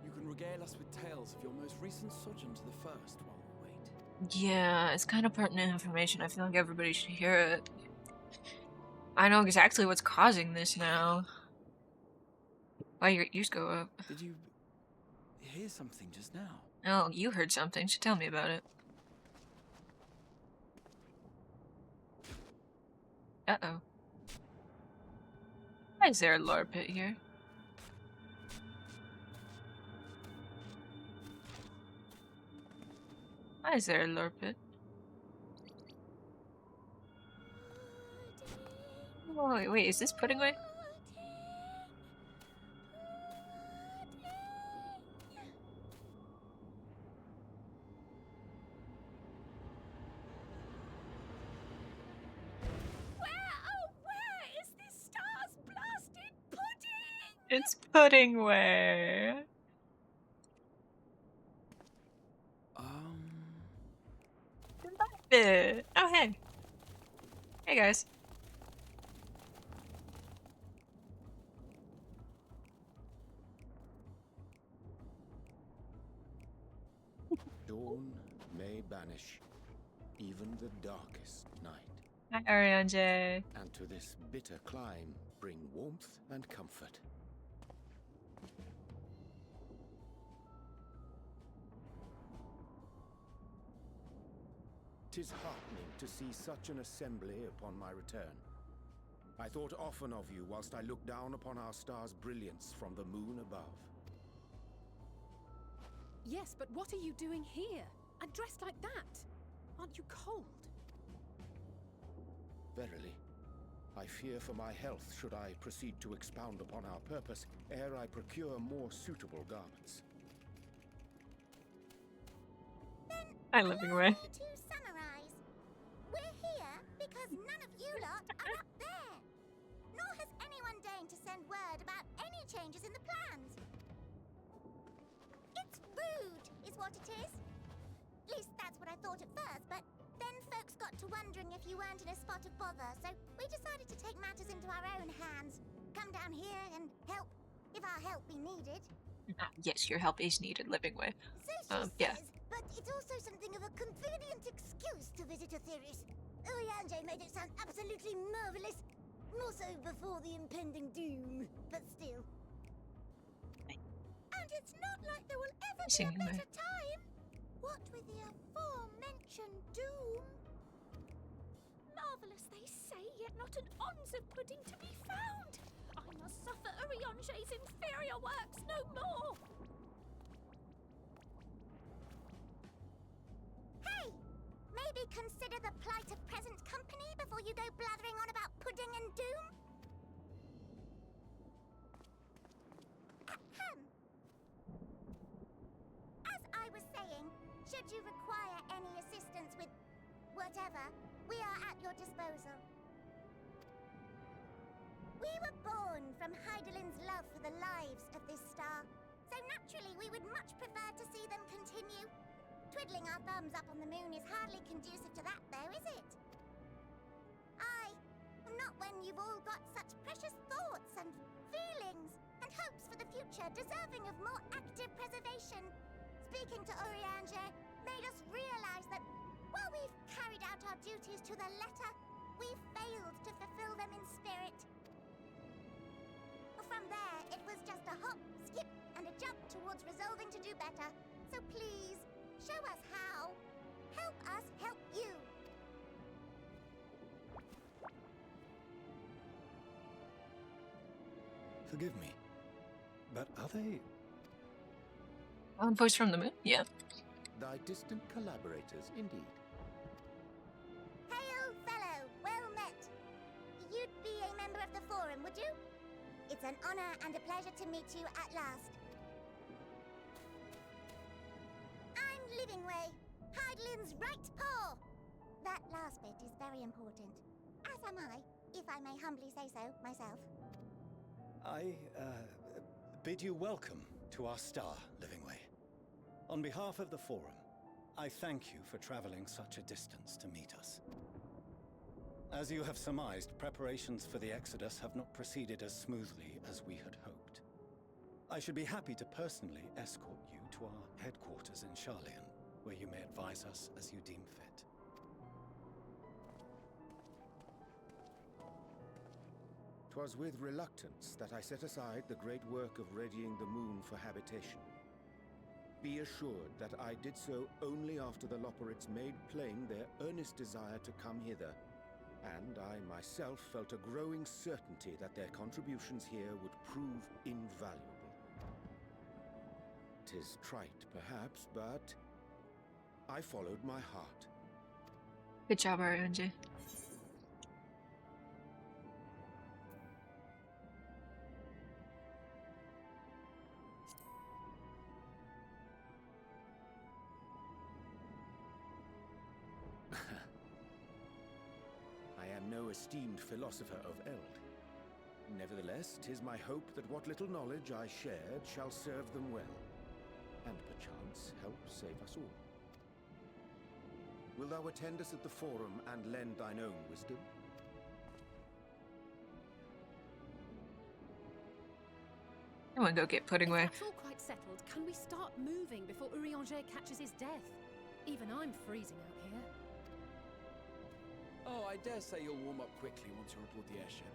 You can regale us with tales of your most recent sojourn to the First while we wait. Yeah, it's kind of pertinent information. I feel like everybody should hear it. I know exactly what's causing this now. Why your ears go up. Did you hear something just now? Oh, you heard something, so tell me about it. Uh-oh. Why is there a lore pit here? Why is there a lore pit? Oh, wait, is this pudding way? Where is this stars-blasted pudding? It's pudding way. Oh, hey. Hey, guys. Dawn may banish even the darkest night. Hi, Ariane. And to this bitter clime bring warmth and comfort. 'Tis heartening to see such an assembly upon my return. I thought often of you whilst I looked down upon our star's brilliance from the moon above. Yes, but what are you doing here? And dressed like that? Aren't you cold? Verily, I fear for my health should I proceed to expound upon our purpose ere I procure more suitable garments. Hi, Living Way. To summarize, we're here because none of you lot are up there. Nor has anyone deigned to send word about any changes in the plans. It's rude, is what it is. At least that's what I thought at first, but then folks got to wondering if you weren't in a spot of bother, so we decided to take matters into our own hands. Come down here and help, if our help be needed. Yes, your help is needed, Living Way. So she Yeah. says, but it's also something of a convenient excuse to visit Etheris. Urianger made it sound absolutely marvelous. More so before the impending doom, but still. And it's not like there will ever be a better time. What with the aforementioned doom? Marvelous, they say, yet not an ounce of pudding to be found. I must suffer Urianger's inferior works no more. Hey, maybe consider the plight of present company before you go blathering on about pudding and doom. Ahem. As I was saying, should you require any assistance with whatever, we are at your disposal. We were born from Heidelin's love for the lives of this star, so naturally we would much prefer to see them continue. Twiddling our thumbs up on the moon is hardly conducive to that, though, is it? Aye, not when you've all got such precious thoughts and feelings and hopes for the future deserving of more active preservation. Speaking to Urianger made us realize that while we've carried out our duties to the letter, we've failed to fulfill them in spirit. From there, it was just a hop, skip, and a jump towards resolving to do better. So please, show us how. Help us help you. Forgive me, but are they Voice from the moon? Yeah. thy distant collaborators, indeed? Hail, fellow, well met. You'd be a member of the Forum, would you? It's an honor and a pleasure to meet you at last. I'm Livingway, Heidelin's right paw. That last bit is very important. As am I, if I may humbly say so myself. I bid you welcome to our star, Livingway. On behalf of the Forum, I thank you for traveling such a distance to meet us. As you have surmised, preparations for the Exodus have not proceeded as smoothly as we had hoped. I should be happy to personally escort you to our headquarters in Sharlayan, where you may advise us as you deem fit. 'Twas with reluctance that I set aside the great work of readying the moon for habitation. Be assured that I did so only after the Loperids made plain their earnest desire to come hither, and I myself felt a growing certainty that their contributions here would prove invaluable. 'Tis trite, perhaps, but I followed my heart. Good job, RNG. I am no esteemed philosopher of Eld. Nevertheless, 'tis my hope that what little knowledge I shared shall serve them well, and perchance help save us all. Wilt thou attend us at the Forum and lend thine own wisdom? I want to go get pudding away. If that's all quite settled, can we start moving before Urianger catches his death? Even I'm freezing out here. Oh, I dare say you'll warm up quickly once you're aboard the airship.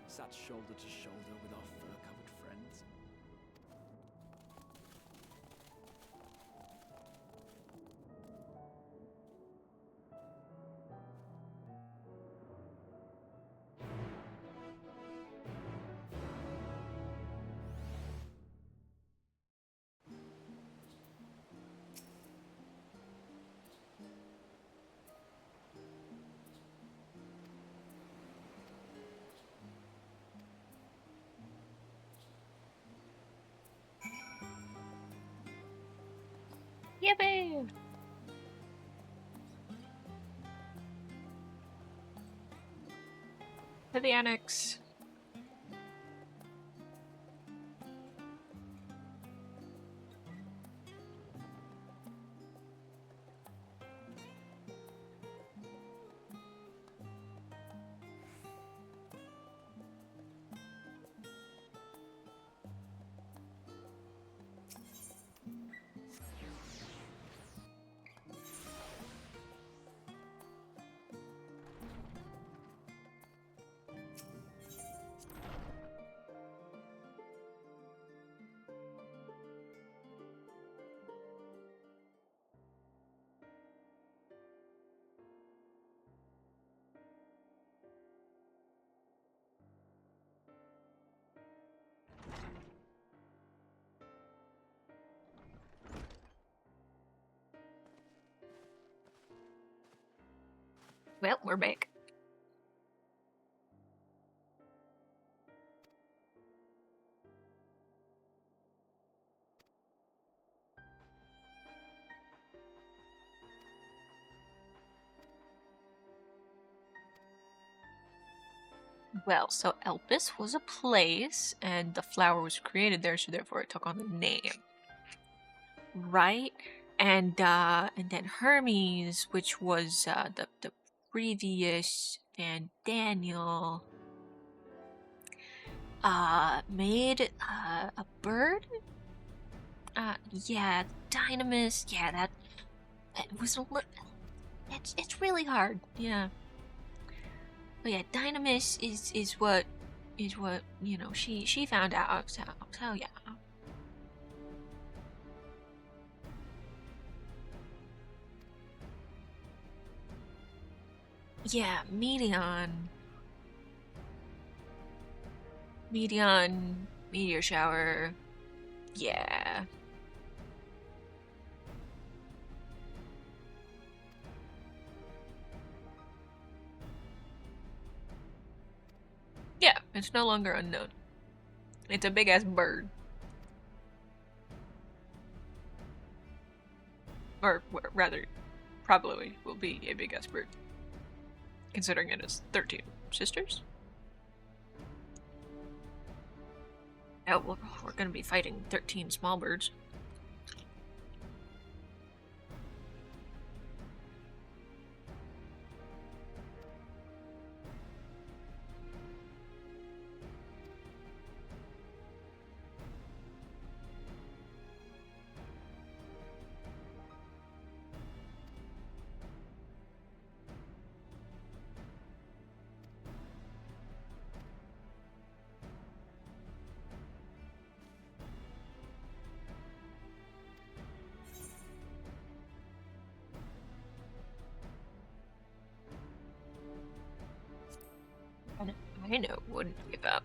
Sat shoulder to shoulder with our fur-covered friends. Yippee! To the annex. Well, we're back. Well, so Elpis was a place, and the flower was created there, so therefore it took on the name. Right? And then Hermes, which was the previous, and Daniel made a bird. Yeah, Dynamis. Yeah, that was a little. It's really hard. Yeah. But yeah, Dynamis is what you know she found out. So yeah. Yeah, Medion, meteor shower. Yeah. Yeah, it's no longer unknown. It's a big ass bird. Or rather, probably will be a big ass bird. Considering it is 13 sisters. Yeah, we're gonna be fighting 13 small birds. I know, wouldn't give up.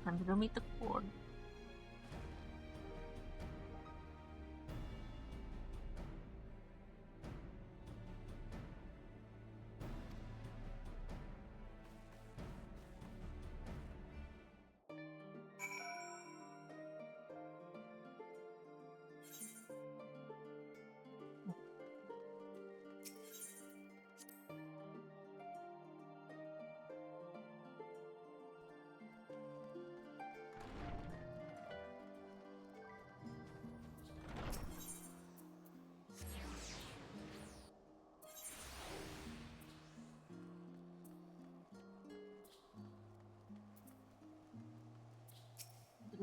Time to go meet the Ford.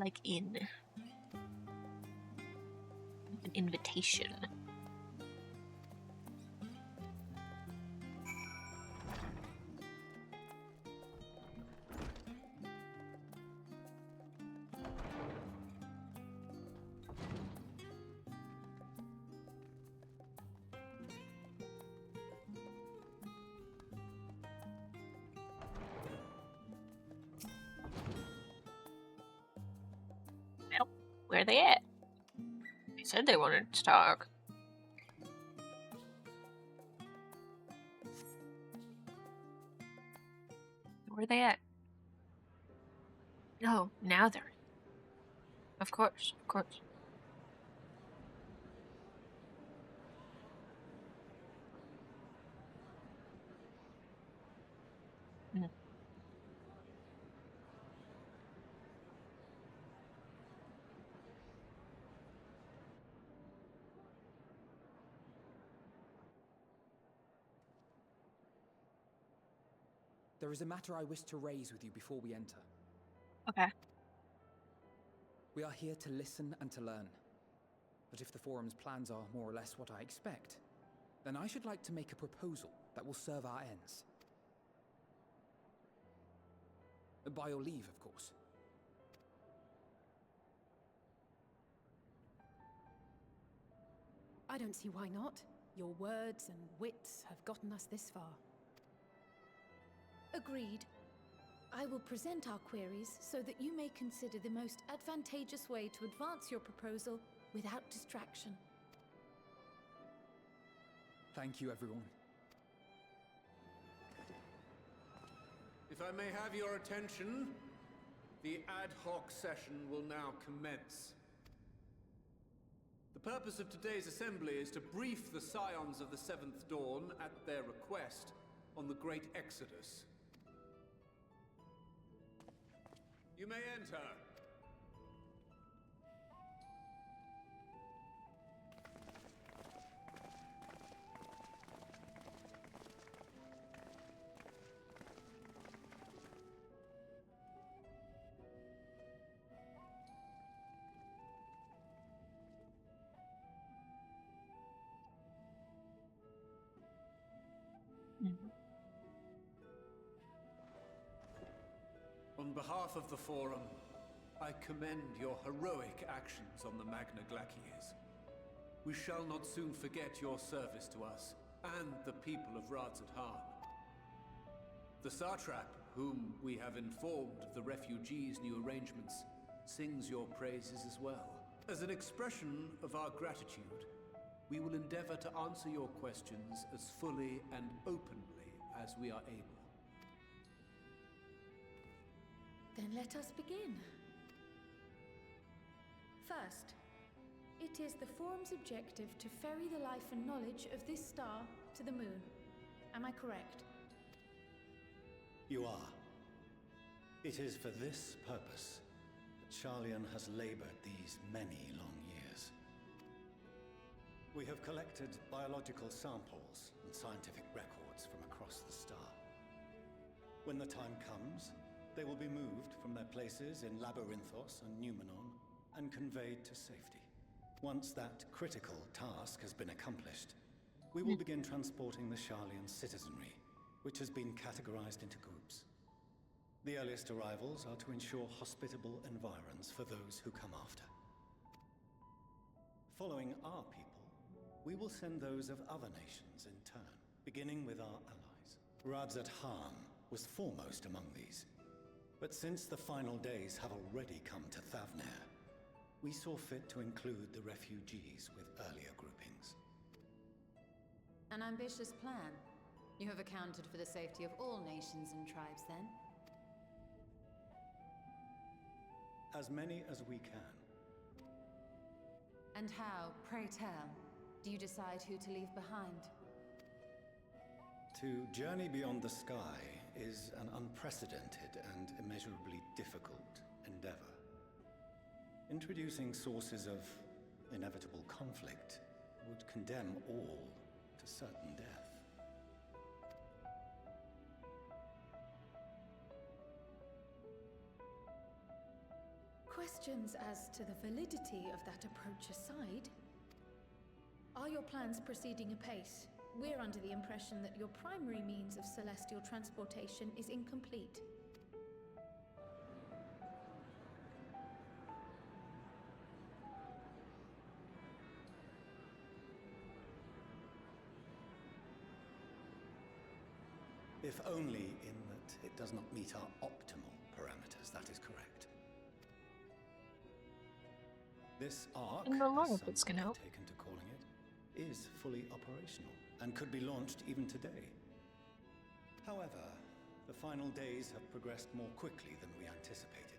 like in an invitation. Well, where are they at? They said they wanted to talk. Where are they at? Oh, now they're... Of course, of course. Mm. There is a matter I wish to raise with you before we enter. Okay. We are here to listen and to learn. But if the Forum's plans are more or less what I expect, then I should like to make a proposal that will serve our ends. By your leave, of course. I don't see why not. Your words and wits have gotten us this far. Agreed. I will present our queries so that you may consider the most advantageous way to advance your proposal without distraction. Thank you, everyone. If I may have your attention, the ad hoc session will now commence. The purpose of today's assembly is to brief the Scions of the Seventh Dawn, at their request, on the Great Exodus. You may enter. On behalf of the Forum, I commend your heroic actions on the Magna Glacies. We shall not soon forget your service to us and the people of Radzat-Han. The Satrap, whom we have informed of the refugees' new arrangements, sings your praises as well. As an expression of our gratitude, we will endeavor to answer your questions as fully and openly as we are able. Then let us begin. First, it is the Forum's objective to ferry the life and knowledge of this star to the moon. Am I correct? You are. It is for this purpose that Sharlayan has labored these many long years. We have collected biological samples and scientific records from across the star. When the time comes, they will be moved from their places in Labyrinthos and Numenon and conveyed to safety. Once that critical task has been accomplished, we will begin transporting the Sharlayan citizenry, which has been categorized into groups. The earliest arrivals are to ensure hospitable environs for those who come after. Following our people, we will send those of other nations in turn, beginning with our allies. Radzat-Han was foremost among these. But since the final days have already come to Thavnair, we saw fit to include the refugees with earlier groupings. An ambitious plan. You have accounted for the safety of all nations and tribes, then? As many as we can. And how, pray tell, do you decide who to leave behind? To journey beyond the sky is an unprecedented and immeasurably difficult endeavor. Introducing sources of inevitable conflict would condemn all to certain death. Questions as to the validity of that approach aside, are your plans proceeding apace? We're under the impression that your primary means of celestial transportation is incomplete. If only in that it does not meet our optimal parameters, that is correct. This arc, In the long as run, it's some gonna have help. taken to calling it, is fully operational and could be launched even today. However, the final days have progressed more quickly than we anticipated.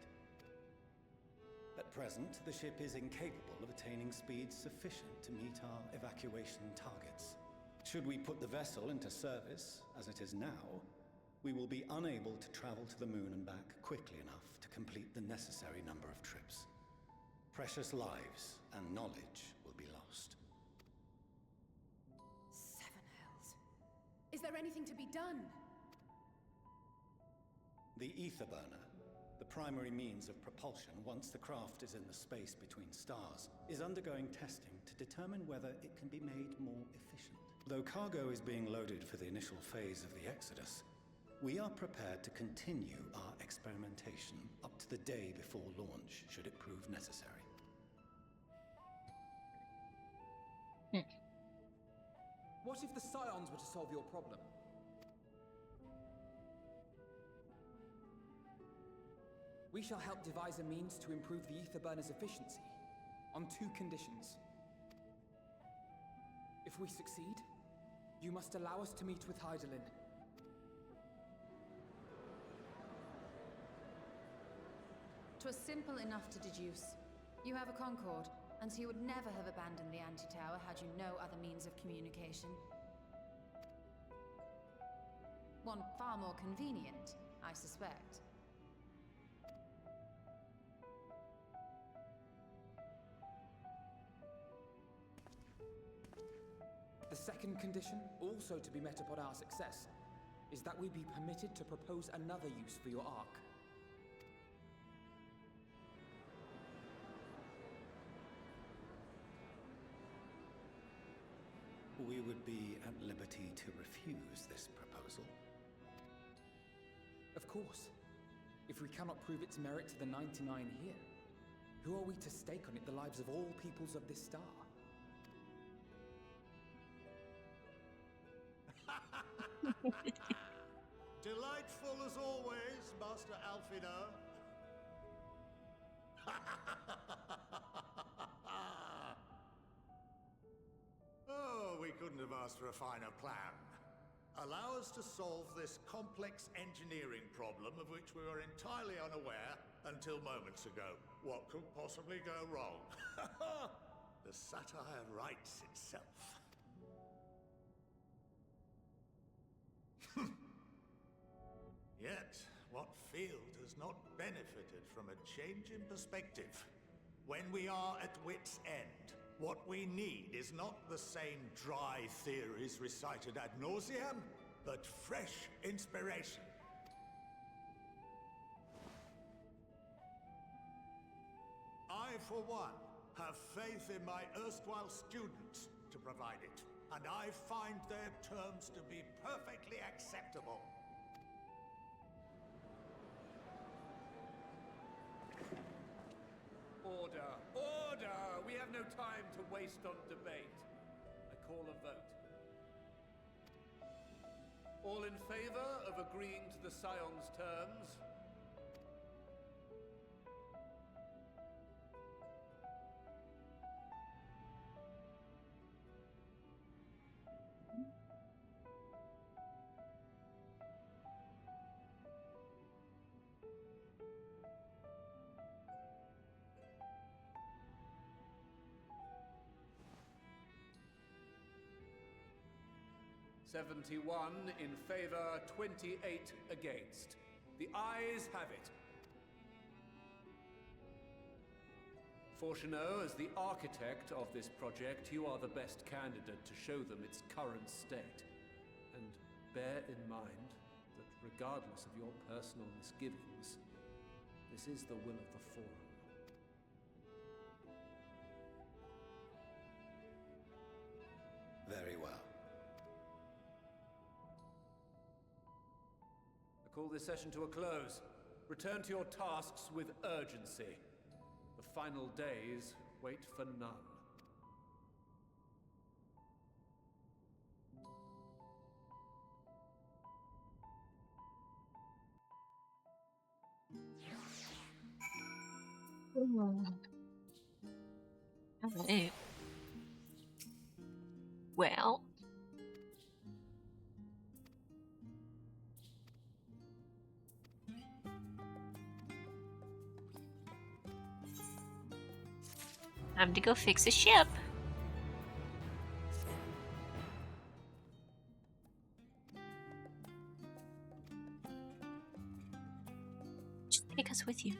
At present, the ship is incapable of attaining speeds sufficient to meet our evacuation targets. Should we put the vessel into service, as it is now, we will be unable to travel to the moon and back quickly enough to complete the necessary number of trips. Precious lives and knowledge will be lost. Seven hells. Is there anything to be done? The ether burner, the primary means of propulsion once the craft is in the space between stars, is undergoing testing to determine whether it can be made more efficient. Though cargo is being loaded for the initial phase of the Exodus, we are prepared to continue our experimentation up to the day before launch, should it prove necessary. What if the Scions were to solve your problem? We shall help devise a means to improve the ether burner's efficiency, on 2 conditions. If we succeed, you must allow us to meet with Hydaelyn. 'Twas simple enough to deduce. You have a Concord, and so you would never have abandoned the anti-tower had you no other means of communication. One far more convenient, I suspect. The second condition, also to be met upon our success, is that we be permitted to propose another use for your Ark. We would be at liberty to refuse this proposal. Of course. If we cannot prove its merit to the 99 here, who are we to stake on it the lives of all peoples of this star? Delightful as always, Master Alfino. Oh, we couldn't have asked for a finer plan. Allow us to solve this complex engineering problem of which we were entirely unaware until moments ago. What could possibly go wrong? The satire writes itself. Yet, what field has not benefited from a change in perspective? When we are at wit's end, what we need is not the same dry theories recited ad nauseam, but fresh inspiration. I, for one, have faith in my erstwhile students to provide it, and I find their terms to be perfectly acceptable. Order! Order! We have no time to waste on debate. I call a vote. All in favor of agreeing to the Scion's terms? "71 in favor, 28 against. The ayes have it. Fortuneau, as the architect of this project, you are the best candidate to show them its current state. And bear in mind that regardless of your personal misgivings, this is the will of the Forum. call this session to a close. Return to your tasks with urgency. The final days wait for none. Alright. Well. Time to go fix a ship. Just take us with you.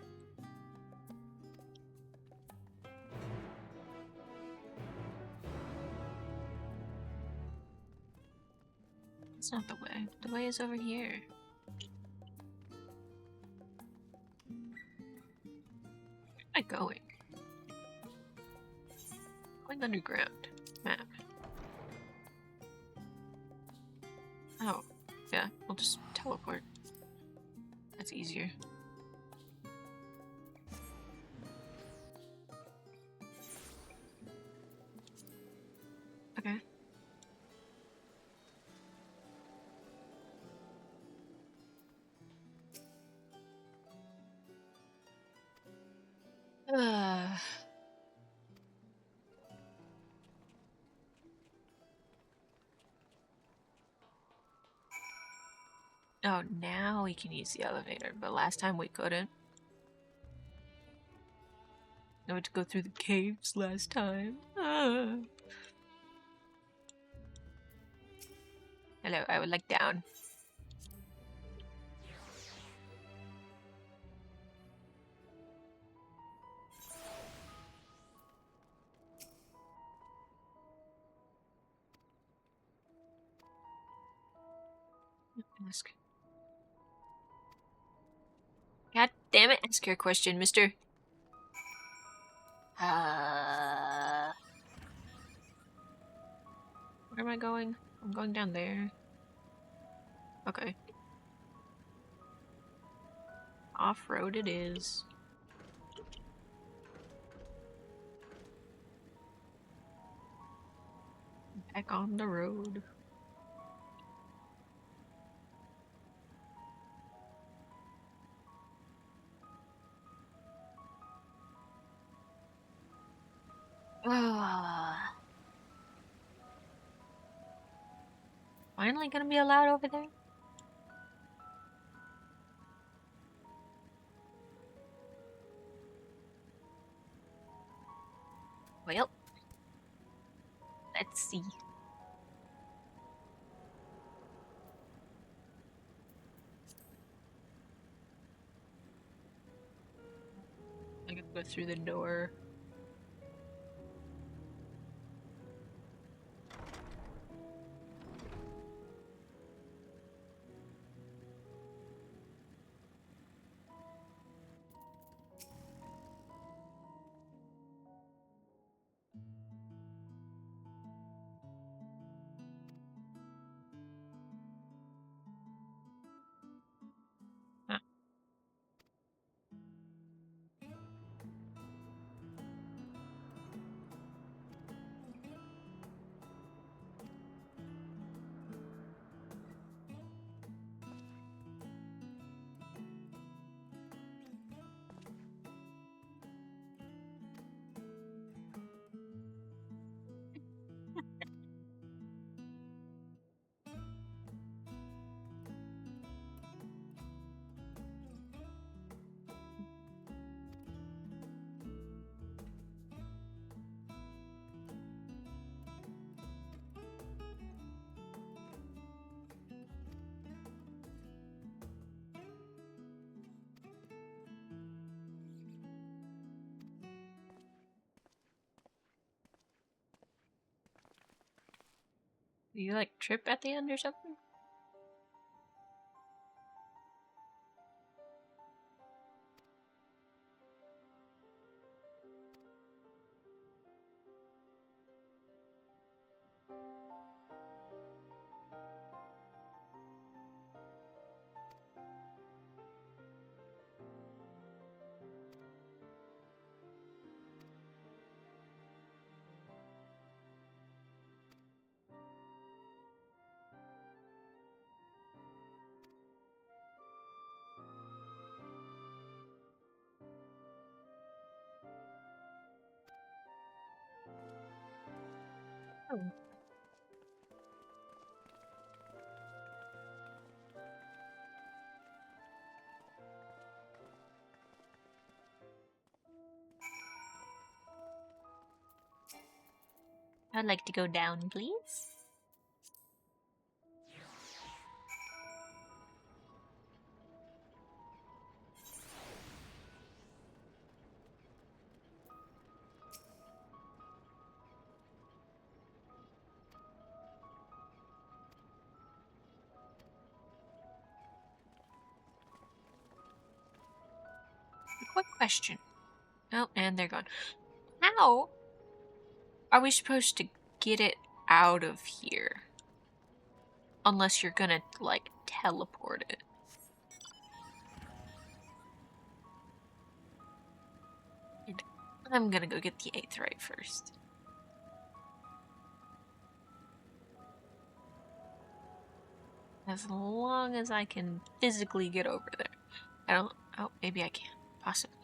That's not the way. The way is over here. Where am I going? Going underground. Map. Oh, yeah, we'll just teleport. That's easier. Okay. Oh, now we can use the elevator, but last time we couldn't. I had to go through the caves last time. Hello, I would like down. Ask. God damn it, ask your question, mister. Where am I going? I'm going down there. Okay. Off-road it is. Back on the road. Finally gonna be allowed over there? Well, let's see. I can go through the door. Do you like trip at the end or something? Oh. I'd like to go down, please. A quick question. Oh, and they're gone. How are we supposed to get it out of here? Unless you're gonna, like, teleport it. And I'm gonna go get the 8th right first. As long as I can physically get over there. I don't... Oh, maybe I can. Possibly.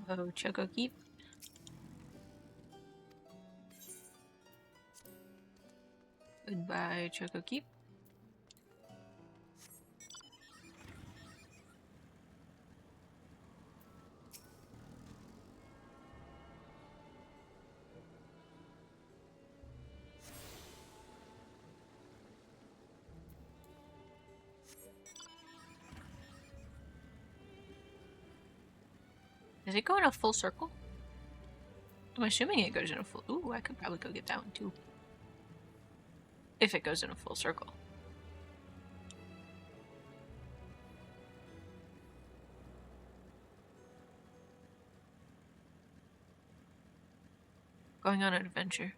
Oh, Choco Keep. Goodbye, Choco Keep. Does it go in a full circle? I'm assuming it goes in a full... Ooh, I could probably go get that one too. If it goes in a full circle. Going on an adventure.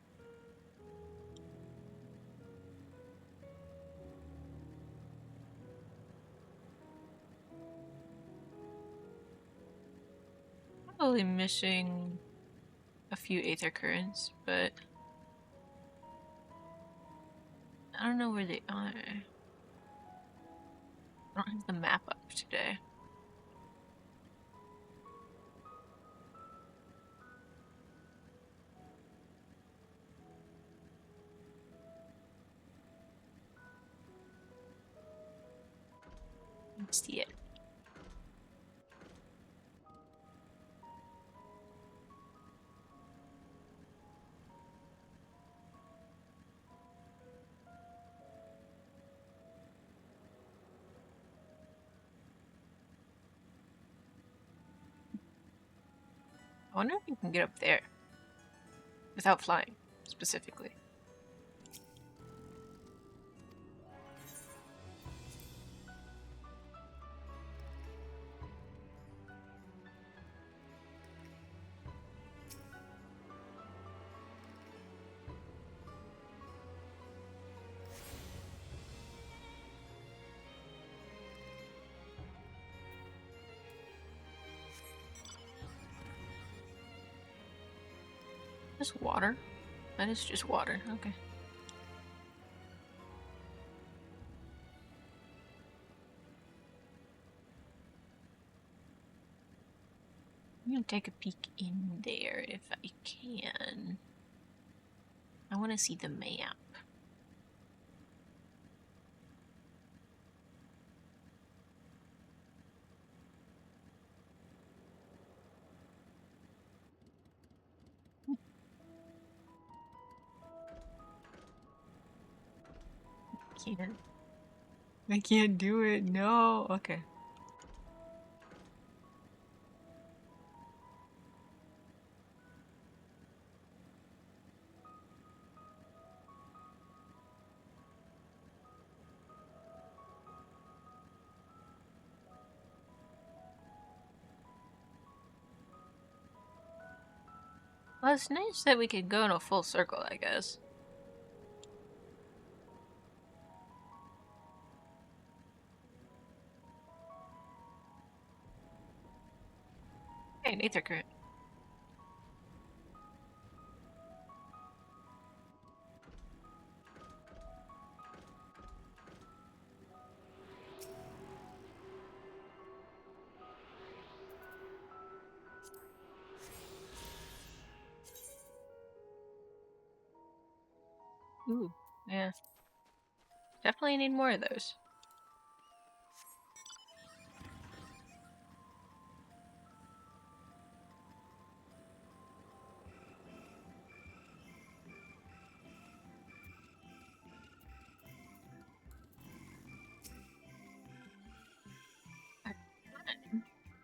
Probably missing a few Aether Currents, but I don't know where they are. I don't have the map up today. Let's see it. I wonder if you can get up there without flying, specifically. Just water? That is just water, okay. I'm gonna take a peek in there if I can. I want to see the map. Can't. I can't do it. No. Okay. Well, it's nice that we could go in a full circle, I guess. Hey, an Aether Current. Ooh, yeah. Definitely need more of those.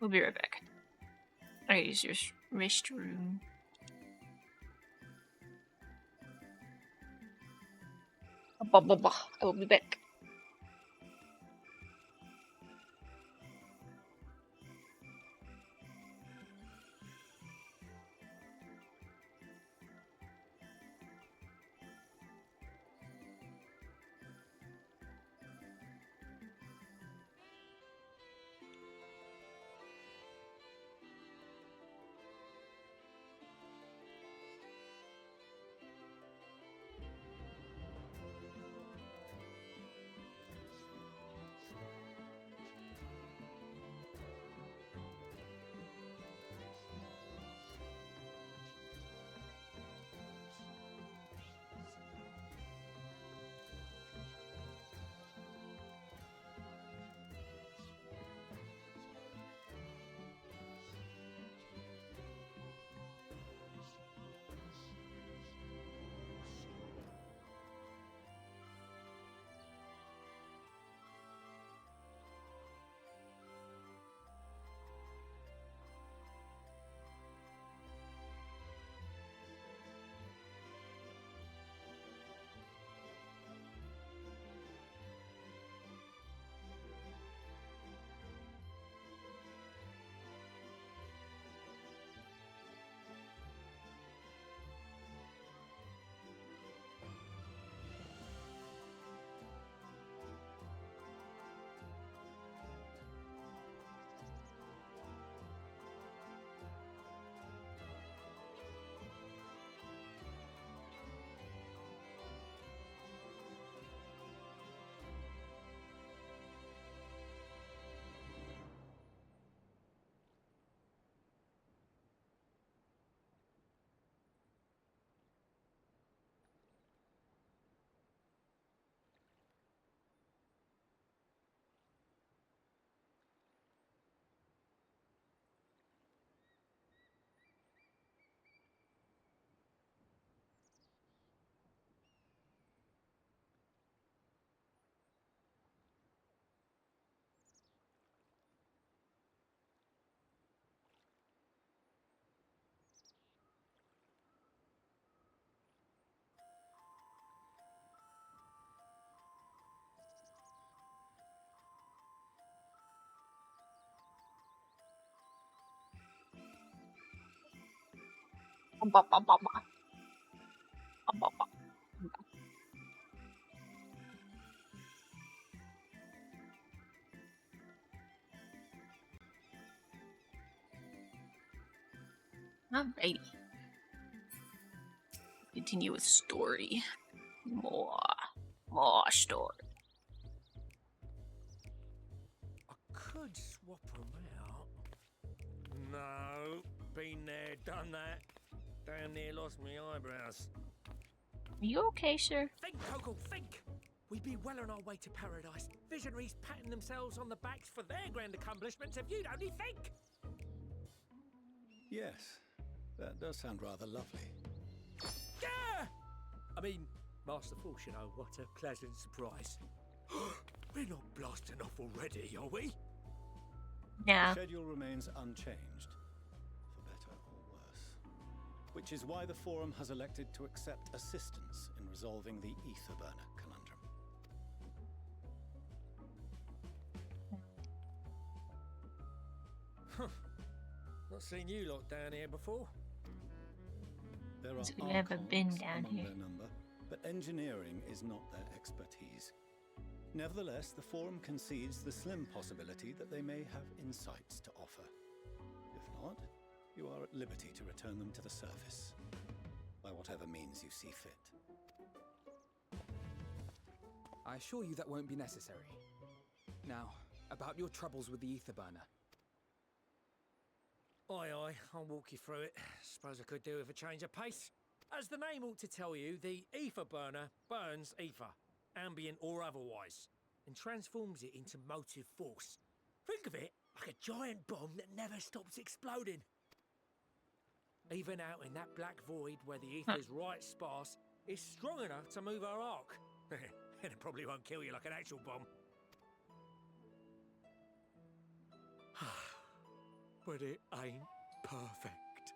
We'll be right back. I use your restroom. I will be back. Alrighty. Continue with story. More story. I could swap them out. No, been there, done that. Damn near lost my eyebrows. Are you okay, sir? Think, Coco, think! We'd be well on our way to paradise. Visionaries patting themselves on the backs for their grand accomplishments if you'd only think! Yes, that does sound rather lovely. Yeah! I mean, Master Force, you know, what a pleasant surprise. We're not blasting off already, are we? Yeah. The schedule remains unchanged, for better or worse. Which is why the Forum has elected to accept assistance in resolving the Ether Burner conundrum. Not seen you lot down here before. There are Has we ever been down among here? their number, but engineering is not their expertise. Nevertheless, the Forum concedes the slim possibility that they may have insights to offer. If not, you are at liberty to return them to the surface, by whatever means you see fit. I assure you that won't be necessary. Now, about your troubles with the Ether Burner. Aye, I'll walk you through it. Suppose I could do with a change of pace. As the name ought to tell you, the ether burner burns ether, ambient or otherwise, and transforms it into motive force. Think of it like a giant bomb that never stops exploding. Even out in that black void where the ether's right sparse, it's strong enough to move our arc. And it probably won't kill you like an actual bomb. But it ain't perfect.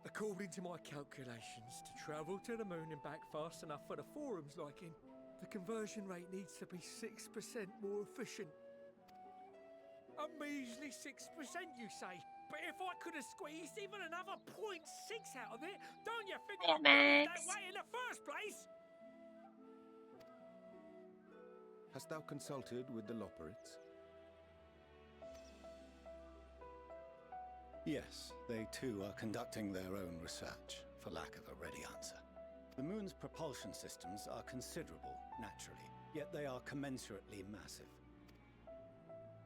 According to my calculations, to travel to the moon and back fast enough for the forum's liking, the conversion rate needs to be 6% more efficient. A measly 6%, you say? But if I could have squeezed even another 0.6 out of it, don't you think I'd do it that way in the first place? Hast thou consulted with the Loperites? Yes, they too are conducting their own research, for lack of a ready answer. The moon's propulsion systems are considerable, naturally, yet they are commensurately massive.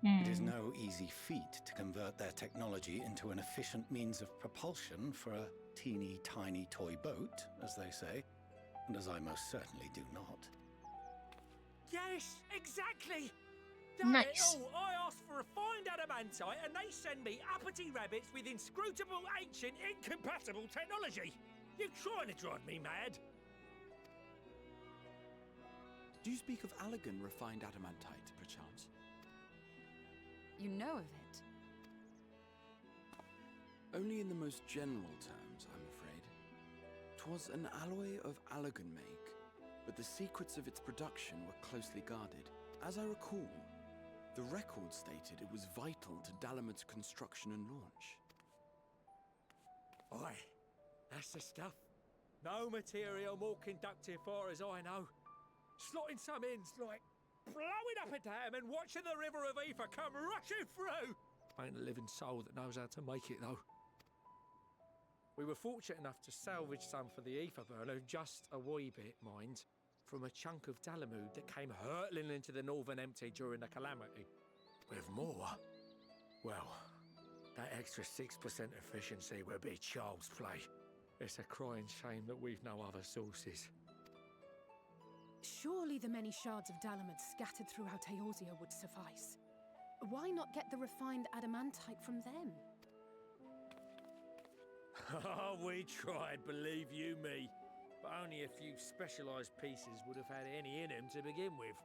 It is no easy feat to convert their technology into an efficient means of propulsion for a teeny tiny toy boat, as they say, and as I most certainly do not. Yes, exactly! Nice. Oh, I asked for refined adamantite and they send me uppity rabbits with inscrutable, ancient, incompatible technology. You're trying to drive me mad. Do you speak of Allegan refined adamantite, perchance? You know of it? Only in the most general terms, I'm afraid. 'Twas an alloy of Allegan make, but the secrets of its production were closely guarded. As I recall, the record stated it was vital to Dalamud's construction and launch. Aye, that's the stuff. No material more conductive far as I know. Slotting some ends like blowing up a dam and watching the river of ether come rushing through. Ain't a living soul that knows how to make it though. We were fortunate enough to salvage some for the ether burner, just a wee bit, mind, from a chunk of Dalamud that came hurtling into the Northern Empty during the calamity. With more, well, that extra 6% efficiency would be child's play. It's a crying shame that we've no other sources. Surely the many shards of Dalamud scattered throughout Eorzea would suffice. Why not get the refined adamantite from them? Oh, we tried, believe you me. But only a few specialised pieces would have had any in them to begin with.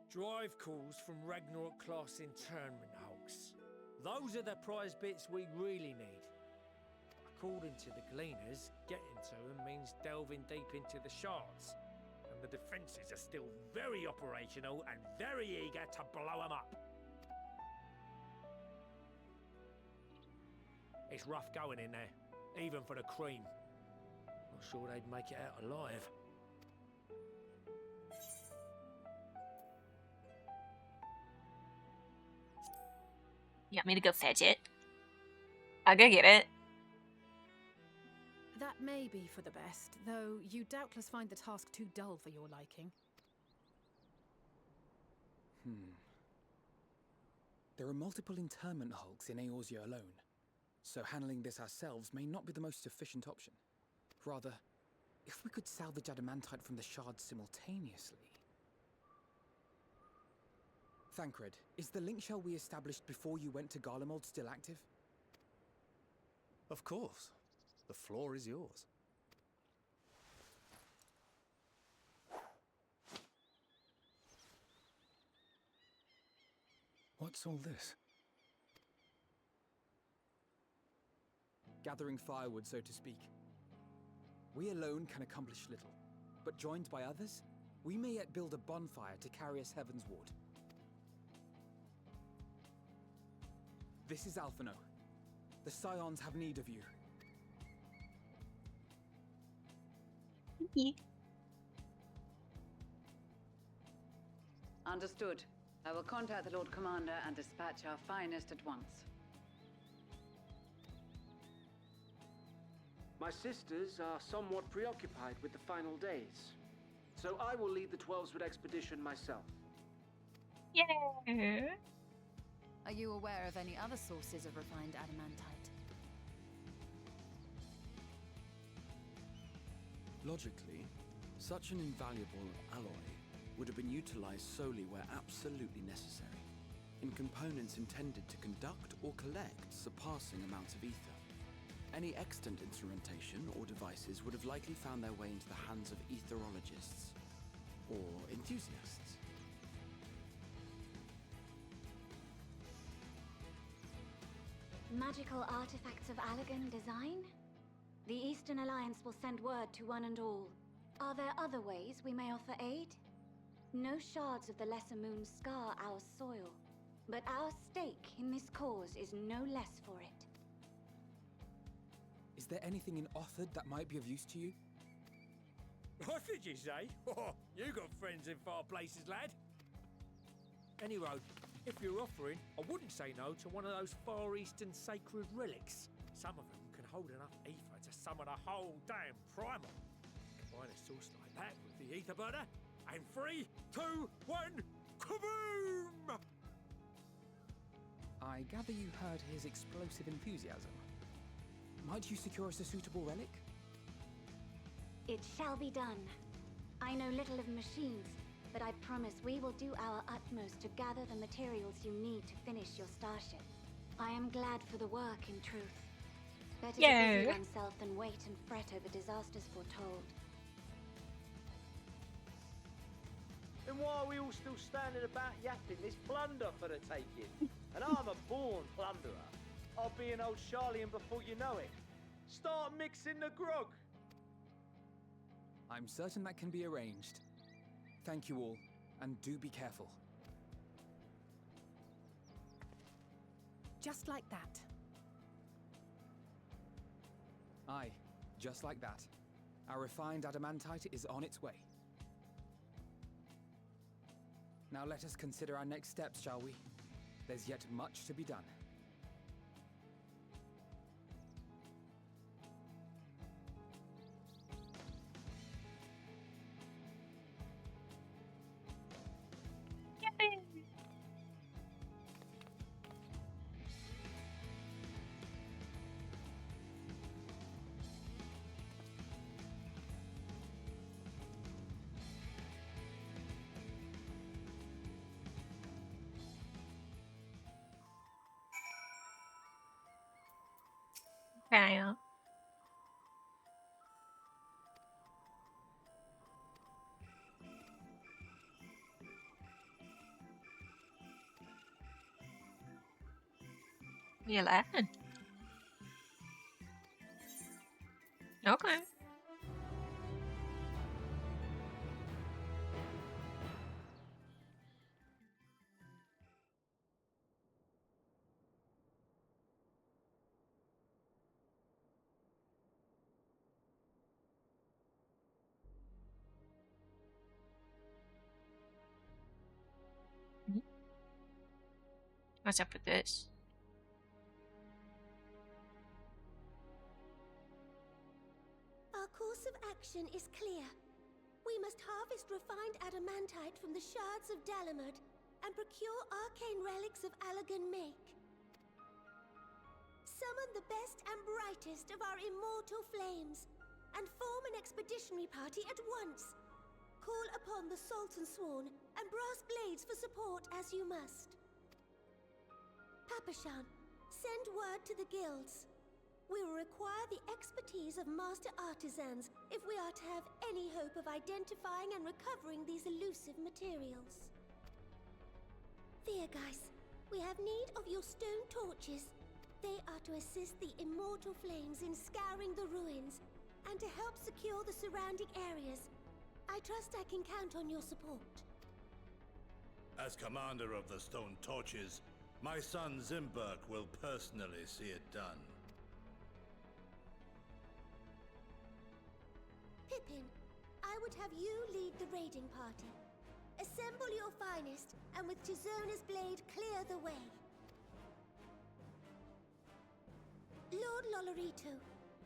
Drive calls from Ragnarok class internment hulks. Those are the prize bits we really need. According to the Gleaners, getting to them means delving deep into the shards. And the defences are still very operational and very eager to blow them up. It's rough going in there, even for the cream. Not sure they'd make it out alive. You want me to go fetch it? I'll go get it. That may be for the best, though you doubtless find the task too dull for your liking. There are multiple internment hulks in Eorzea alone, so handling this ourselves may not be the most efficient option. Rather, if we could salvage adamantite from the shards simultaneously... Thancred, is the link shell we established before you went to Garlemald still active? Of course. The floor is yours. What's all this? Gathering firewood, so to speak. We alone can accomplish little, but joined by others, we may yet build a bonfire to carry us heavenward. This is Alphino. The Scions have need of you. Understood. I will contact the Lord Commander and dispatch our finest at once. My sisters are somewhat preoccupied with the final days, so I will lead the 12-Wood expedition myself. Yeah. Are you aware of any other sources of refined adamantite? Logically, such an invaluable alloy would have been utilized solely where absolutely necessary, in components intended to conduct or collect surpassing amounts of ether. Any extant instrumentation or devices would have likely found their way into the hands of etherologists or enthusiasts. Magical artifacts of Allagan design? The Eastern Alliance will send word to one and all. Are there other ways we may offer aid? No shards of the Lesser Moon scar our soil, but our stake in this cause is no less for it. Is there anything in Othard that might be of use to you? What did you say? Oh, you got friends in far places, lad. Anyway, if you're offering, I wouldn't say no to one of those Far Eastern sacred relics. Some of them can hold enough ether to summon a whole damn primal. Combine a source like that with the ether burner, and 3, 2, 1, kaboom! I gather you heard his explosive enthusiasm. Might you secure us a suitable relic? It shall be done. I know little of machines, but I promise we will do our utmost to gather the materials you need to finish your starship. I am glad for the work, in truth. Better to busy oneself than wait and fret over disasters foretold. Then why are we all still standing about yapping? There's plunder for the taking. And I'm a born plunderer. I'll be an old Charlian before you know it. Start mixing the grog. I'm certain that can be arranged. Thank you all, and do be careful. Just like that. Aye, just like that. Our refined adamantite is on its way. Now let us consider our next steps, shall we? There's yet much to be done. Okay. You laughing? Okay. What's up with this? Our course of action is clear. We must harvest refined adamantite from the shards of Dalamud and procure arcane relics of Allagan make. Summon the best and brightest of our immortal flames and form an expeditionary party at once. Call upon the Sultan Sworn and Brass Blades for support as you must. Papashan, send word to the guilds. We will require the expertise of master artisans if we are to have any hope of identifying and recovering these elusive materials. Thiergeist, we have need of your stone torches. They are to assist the immortal flames in scouring the ruins and to help secure the surrounding areas. I trust I can count on your support. As commander of the Stone Torches, my son Zimberk will personally see it done. Pippin, I would have you lead the raiding party. Assemble your finest, and with Chizona's blade clear the way. Lord Lolorito,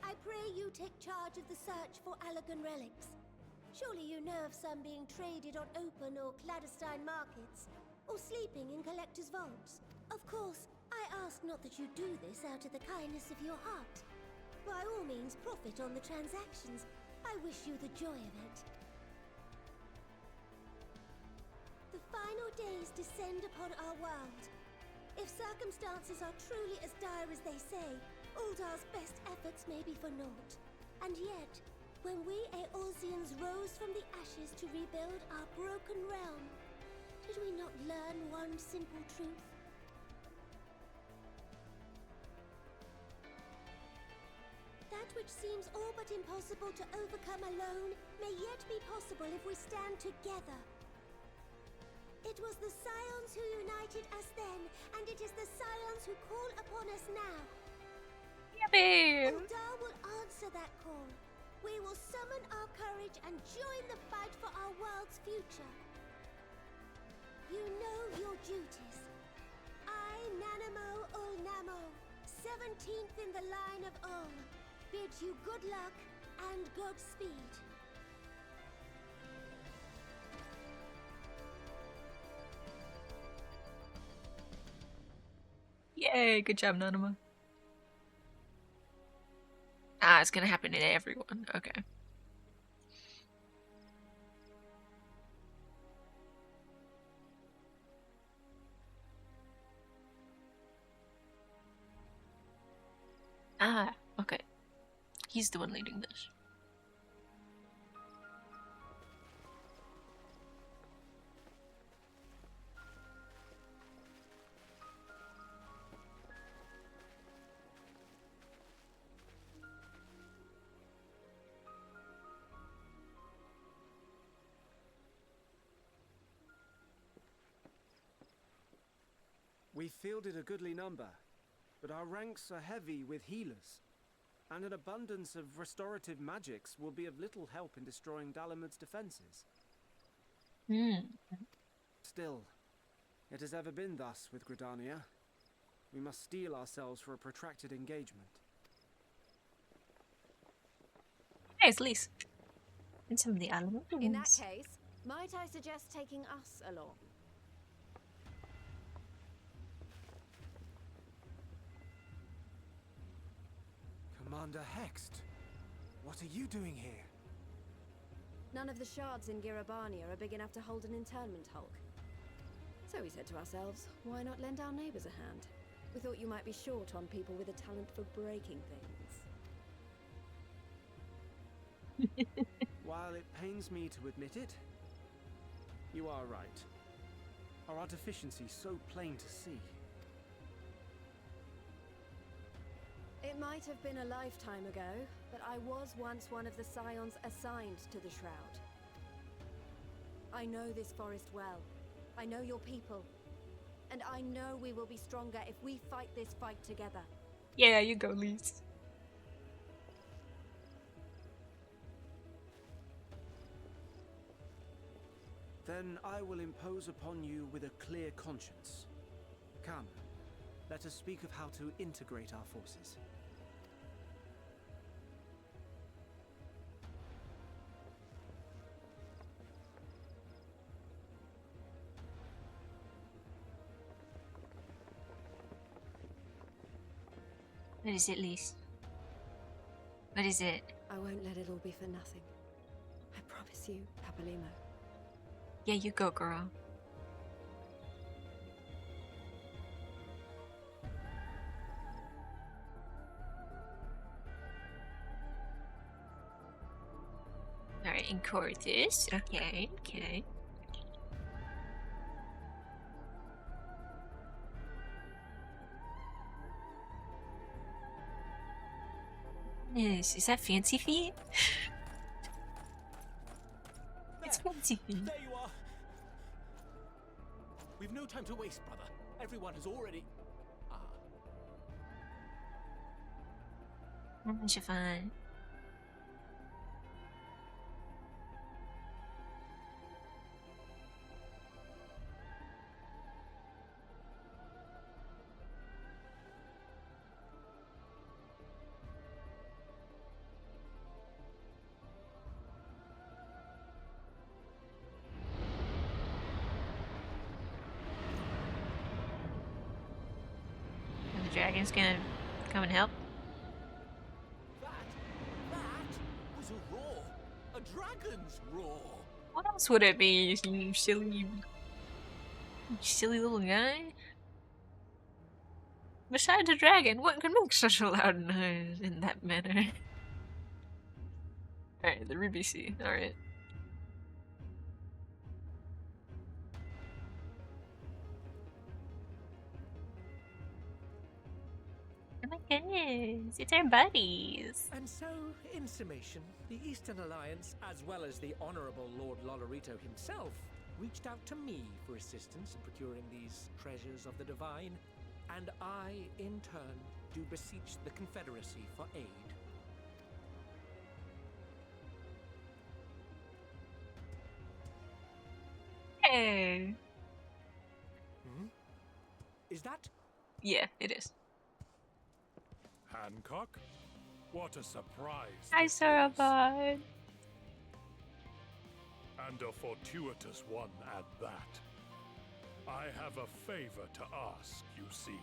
I pray you take charge of the search for Allagan relics. Surely you know of some being traded on open or clandestine markets, or sleeping in collectors' vaults. Of course, I ask not that you do this out of the kindness of your heart. By all means, profit on the transactions. I wish you the joy of it. The final days descend upon our world. If circumstances are truly as dire as they say, Uldar's best efforts may be for naught. And yet, when we Eorzeans rose from the ashes to rebuild our broken realm, did we not learn one simple truth? That which seems all but impossible to overcome alone may yet be possible if we stand together. It was the Scions who united us then, and it is the Scions who call upon us now. Yippee! Uldar will answer that call. We will summon our courage and join the fight for our world's future. You know your duties. I, Nanamo Ulnamo, 17th in the line of Ul, bid you good luck and Godspeed. Yay, good job, Nanama. Ah, it's gonna happen to everyone. Okay. Ah, okay. He's the one leading this. We fielded a goodly number, but our ranks are heavy with healers, and an abundance of restorative magics will be of little help in destroying Dalamud's defenses. Still, it has ever been thus with Gridania. We must steel ourselves for a protracted engagement. Hey, it's Lise. And some of the animal In that ones. case, might I suggest taking us along? Commander Hext, what are you doing here? None of the shards in Girabania are big enough to hold an internment hulk. So we said to ourselves, why not lend our neighbors a hand? We thought you might be short on people with a talent for breaking things. While it pains me to admit it, you are right. Our deficiency so plain to see. It might have been a lifetime ago, but I was once one of the Scions assigned to the Shroud. I know this forest well. I know your people. And I know we will be stronger if we fight this fight together. Yeah, you go, Lise. Then I will impose upon you with a clear conscience. Come, let us speak of how to integrate our forces. What is it, Lise? What is it? I won't let it all be for nothing. I promise you, Papalimo. Yeah, you go, girl. Alright, encore this. Okay, okay. Is that fancy feet? It's fancy feet. There you are. We've no time to waste, brother. Everyone has already... Having fun. The dragon's gonna come and help. That was a roar. dragons roar. What else would it be, you silly little guy? Besides a dragon, what can make such a loud noise in that manner? Alright, the Ruby Sea. Alright. Oh my goodness, it's our buddies. And so, in summation, the Eastern Alliance, as well as the Honourable Lord Lolorito himself, reached out to me for assistance in procuring these treasures of the divine, and I, in turn, do beseech the Confederacy for aid. Hey. Is that? Yeah, it is. Hancock? What a surprise. Hi, Sarabad. And a fortuitous one at that. I have a favor to ask, you see.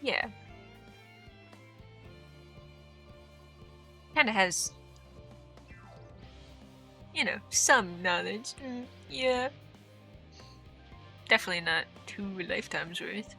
Yeah. Kinda has, you know, some knowledge. Yeah. Definitely not 2 lifetimes worth.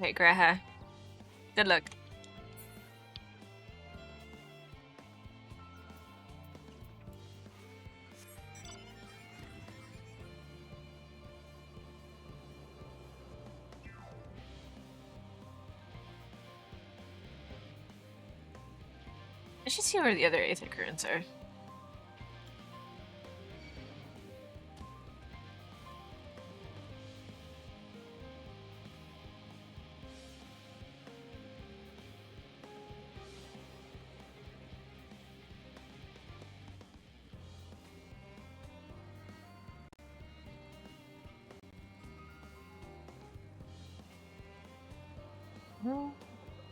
Okay, Graha. Good luck. I should see where the other Aether Currents are.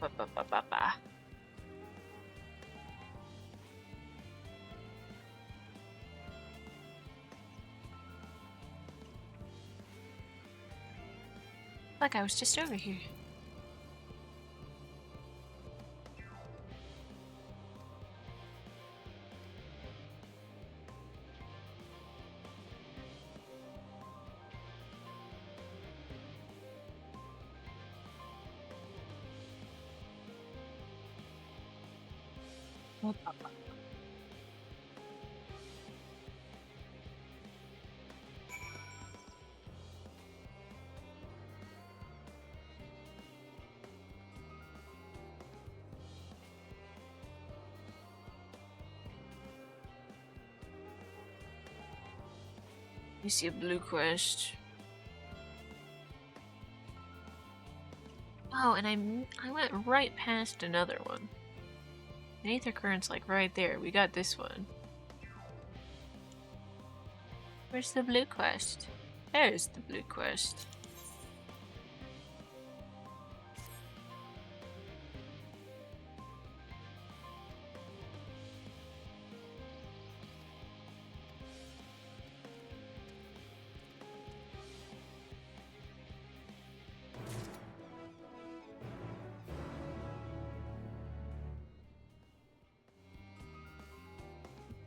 Ba-ba-ba-ba-ba. Like I was just over here. You see a blue quest. Oh, and I went right past another one. The Aether Current's like right there. We got this one. Where's the blue quest? There's the blue quest.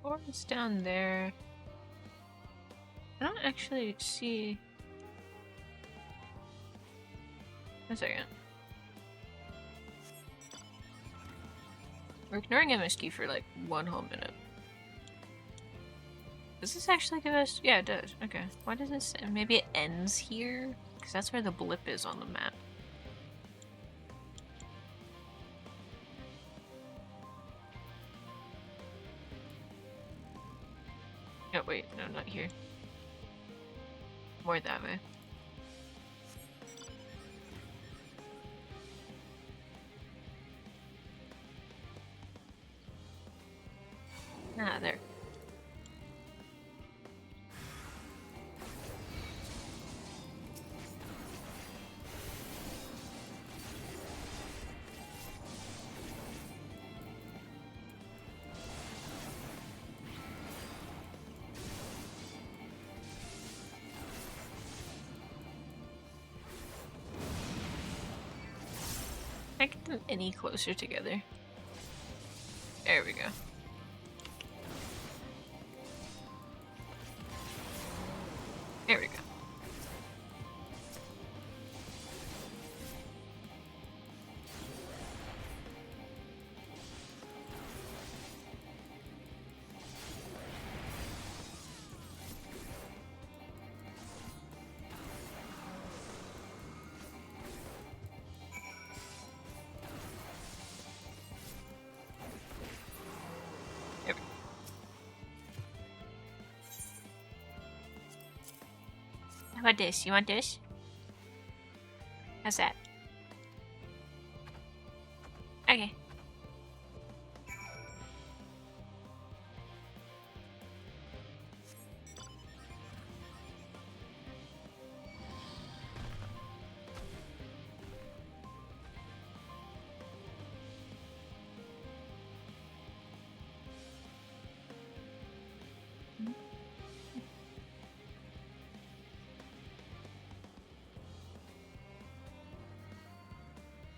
Or it's down there. I don't actually see. A second. We're ignoring MSQ for like 1 whole minute. Does this actually give us? Yeah, it does. Okay. Why does this? Maybe it ends here? Because that's where the blip is on the map. Oh, wait. No, not here. More that way. Ah, there. Can I get them any closer together? There we go. There we go. There we go. How about this? You want this? How's that? Okay.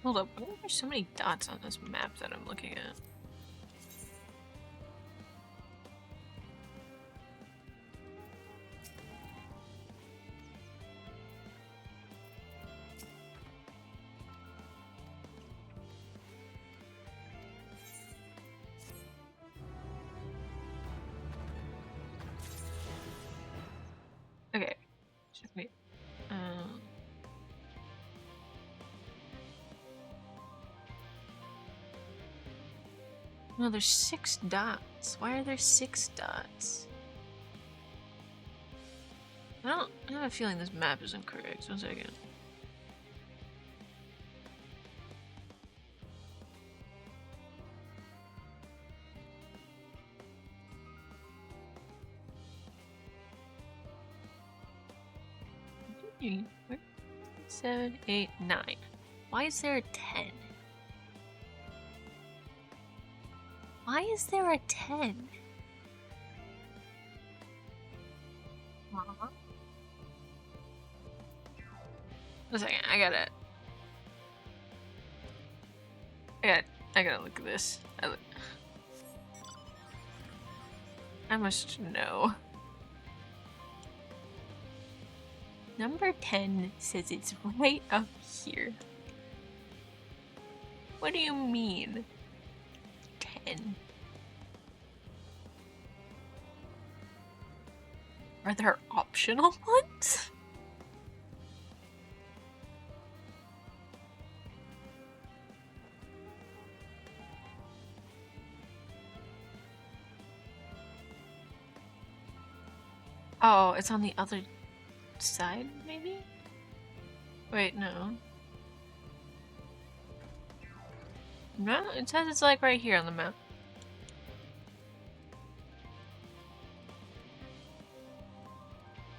Hold up, why are there so many dots on this map that I'm looking at? Okay. Wait. No, there's 6 dots. Why are there 6 dots? I have a feeling this map isn't correct. 1 second. Hmm. 7, 8, 9. Why is there a 10? Why is there a 10? Uh-huh. 1 second, I gotta look at this. I must know. Number 10 says it's right up here. What do you mean? 10. Are there optional ones? Oh, it's on the other side, maybe? Wait, no. No, it says it's like right here on the map.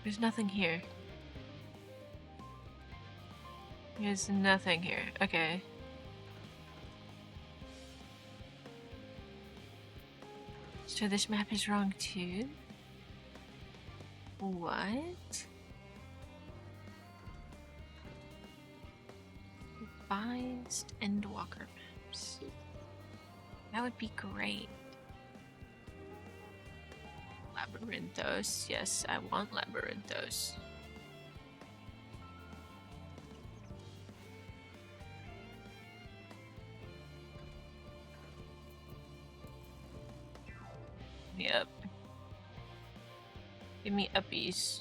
There's nothing here. There's nothing here. Okay. So this map is wrong too? What? Revised Endwalker maps. That would be great. Labyrinthos. Yes, I want Labyrinthos. Yep. Give me uppies.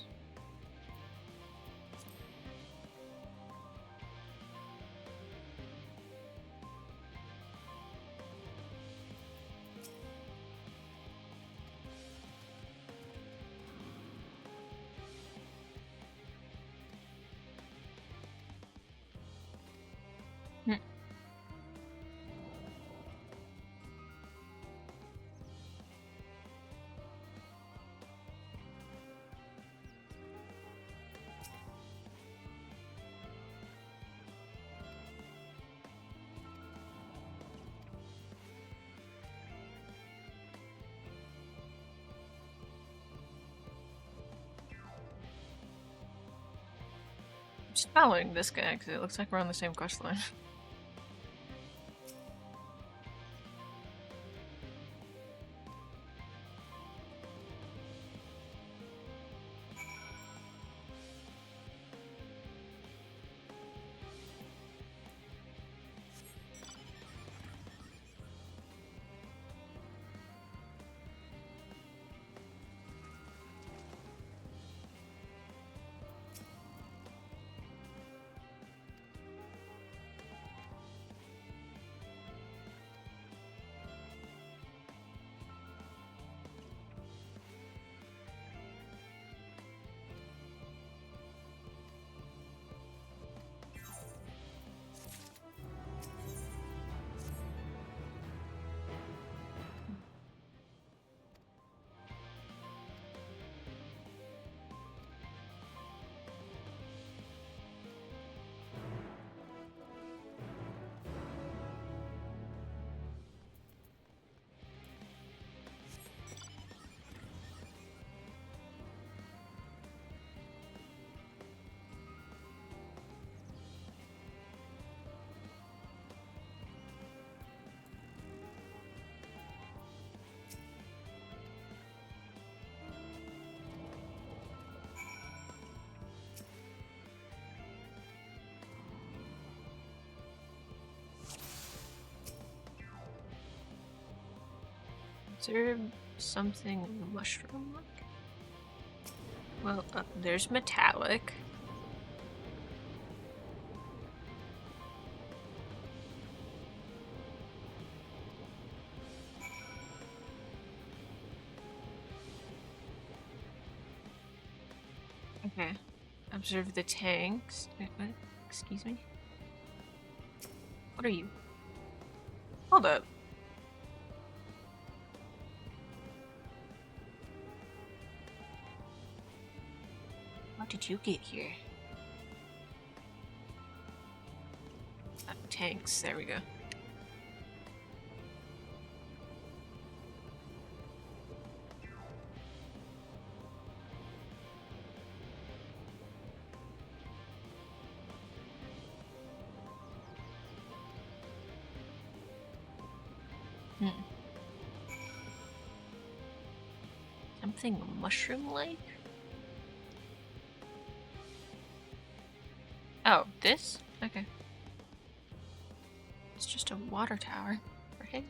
Just following this guy because it looks like we're on the same quest line. Is there something mushroom-like? Well, there's metallic. Okay. Observe the tanks. Wait, what? Excuse me? What are you? Hold up. How did you get here? Tanks, there we go. Something mushroom-like? Oh, this? Okay. It's just a water tower, right?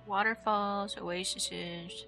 Waterfalls, oases.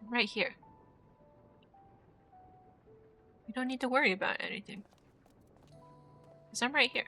I'm right here. You don't need to worry about anything. Because I'm right here.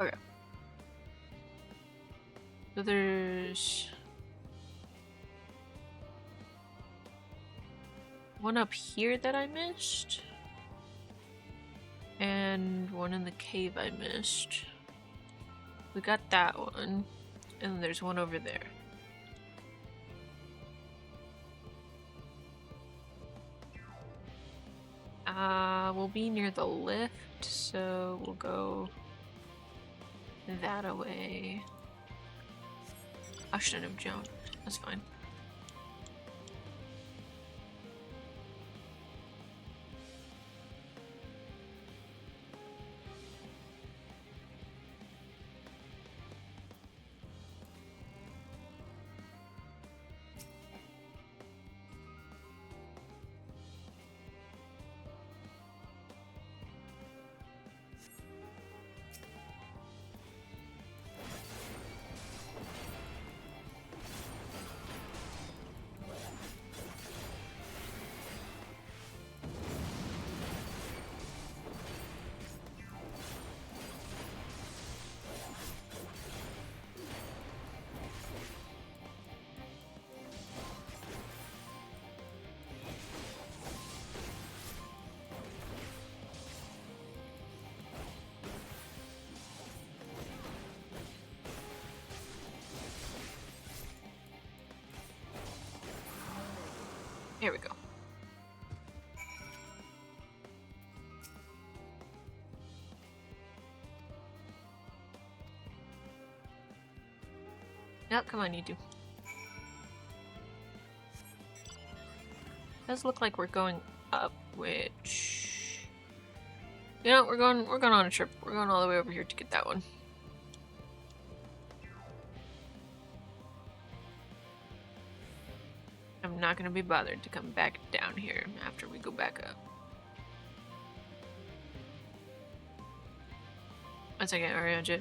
Okay. So there's one up here that I missed. And one in the cave I missed. We got that one. And there's one over there. We'll be near the lift, so we'll go that away. I shouldn't have jumped. That's fine. Here we go. Yep, come on, you two. Does look like we're going up, which you know, we're going on a trip. We're going all the way over here to get that one. I'm not gonna be bothered to come back down here after we go back up. One second, Ariana.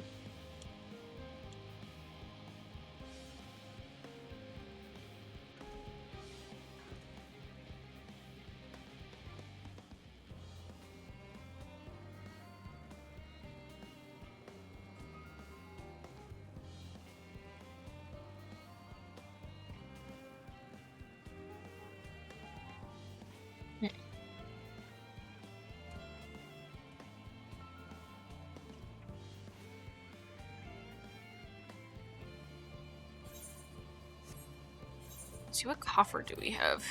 Let's see, what coffer do we have?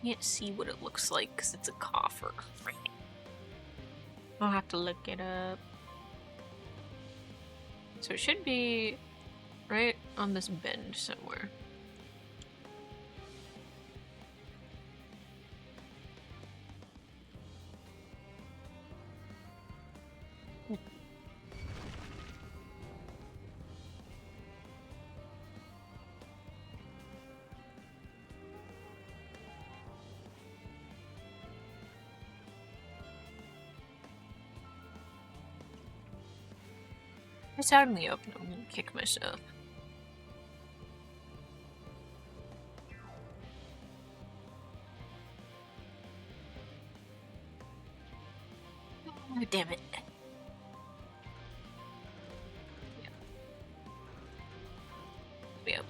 Can't see what it looks like because it's a coffer. I'll have to look it up. So it should be right on this bend somewhere. It's out in the open. I'm gonna kick myself. Oh, damn it. Yep.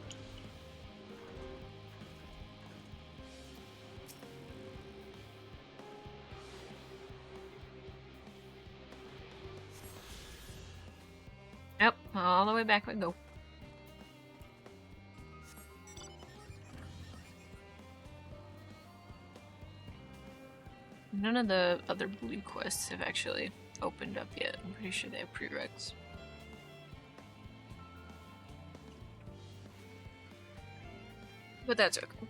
Yep, all the way back we go. None of the other blue quests have actually opened up yet. I'm pretty sure they have prereqs. But that's okay.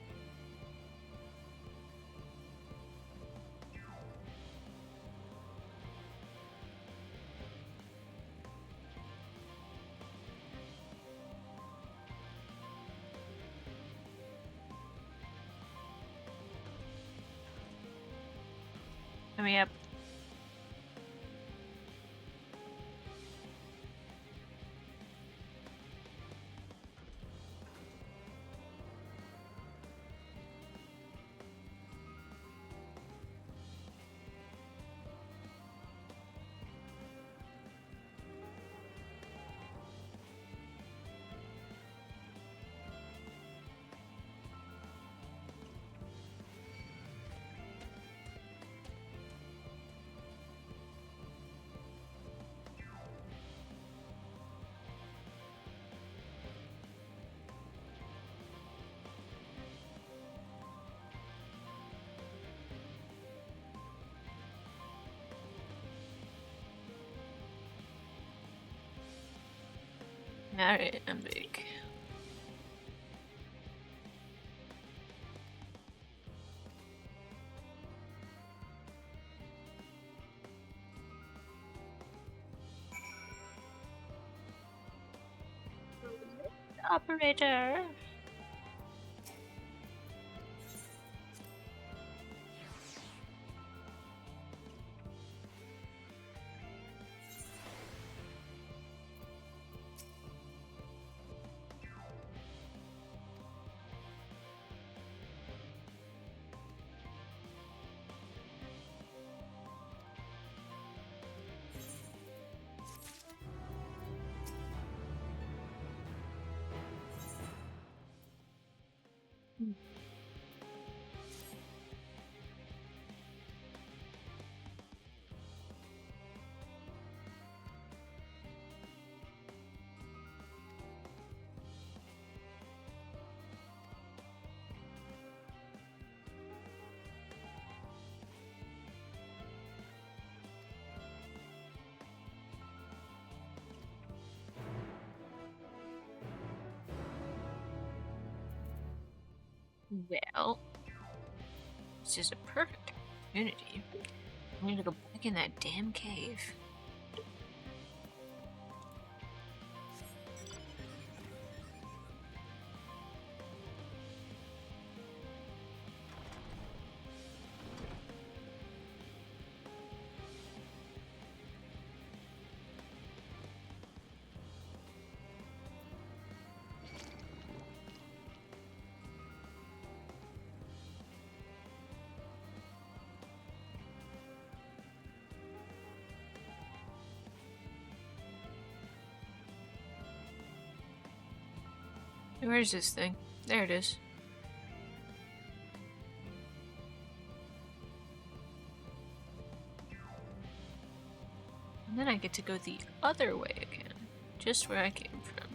I mean, yep. Alright, I'm big. Operator. Well, this is a perfect opportunity. I need to go back in that damn cave. Where's this thing? There it is. And then I get to go the other way again. Just where I came from.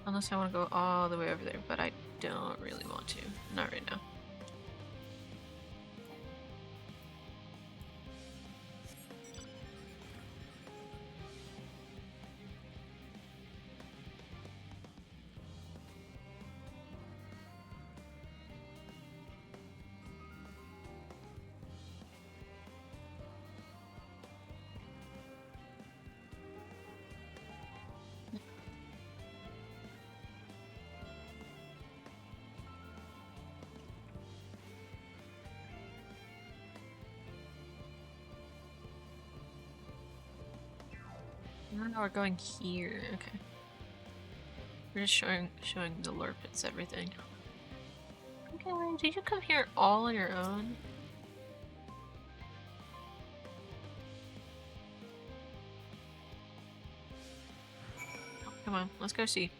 Unless I want to go all the way over there, but I don't really want to. Not right now. No, we're going here. Okay. We're just showing the lore pits everything. Okay, wait, did you come here all on your own? Oh, come on, let's go see.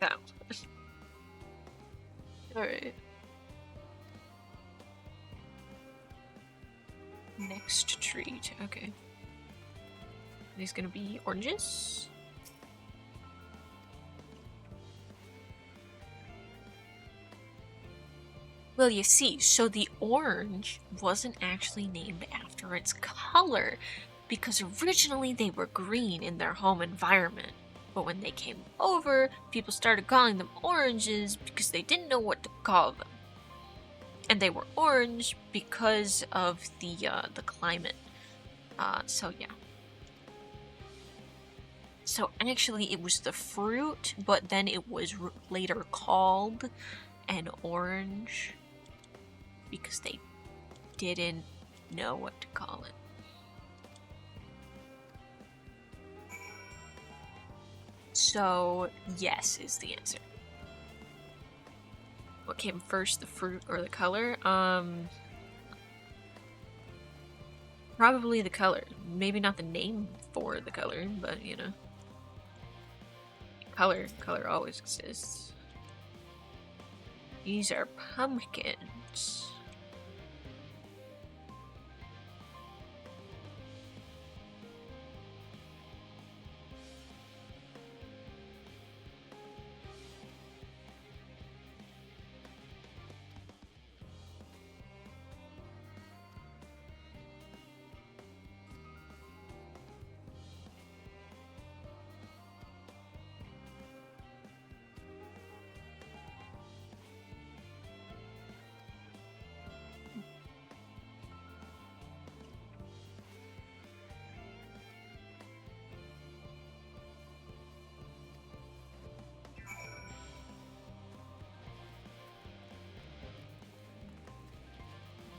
That one. Alright. Next treat. Okay. These gonna be oranges? Well, you see, so the orange wasn't actually named after its color, because originally they were green in their home environment. But when they came over, people started calling them oranges because they didn't know what to call them. And they were orange because of the climate. So yeah. So actually it was the fruit, but then it was later called an orange because they didn't know what to call it. So yes is the answer. What came first, the fruit or the color? Probably the color. Maybe not the name for the color, but you know. Color always exists. These are pumpkins.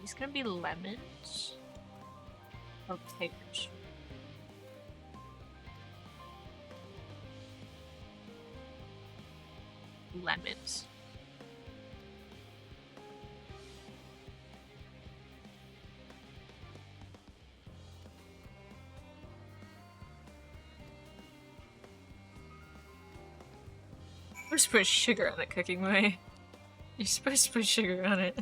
These gonna be lemons or pears? Lemons. We're supposed to put sugar on it, Cooking Way. You're supposed to put sugar on it.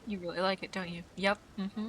You really like it, don't you? Yep. Mm-hmm.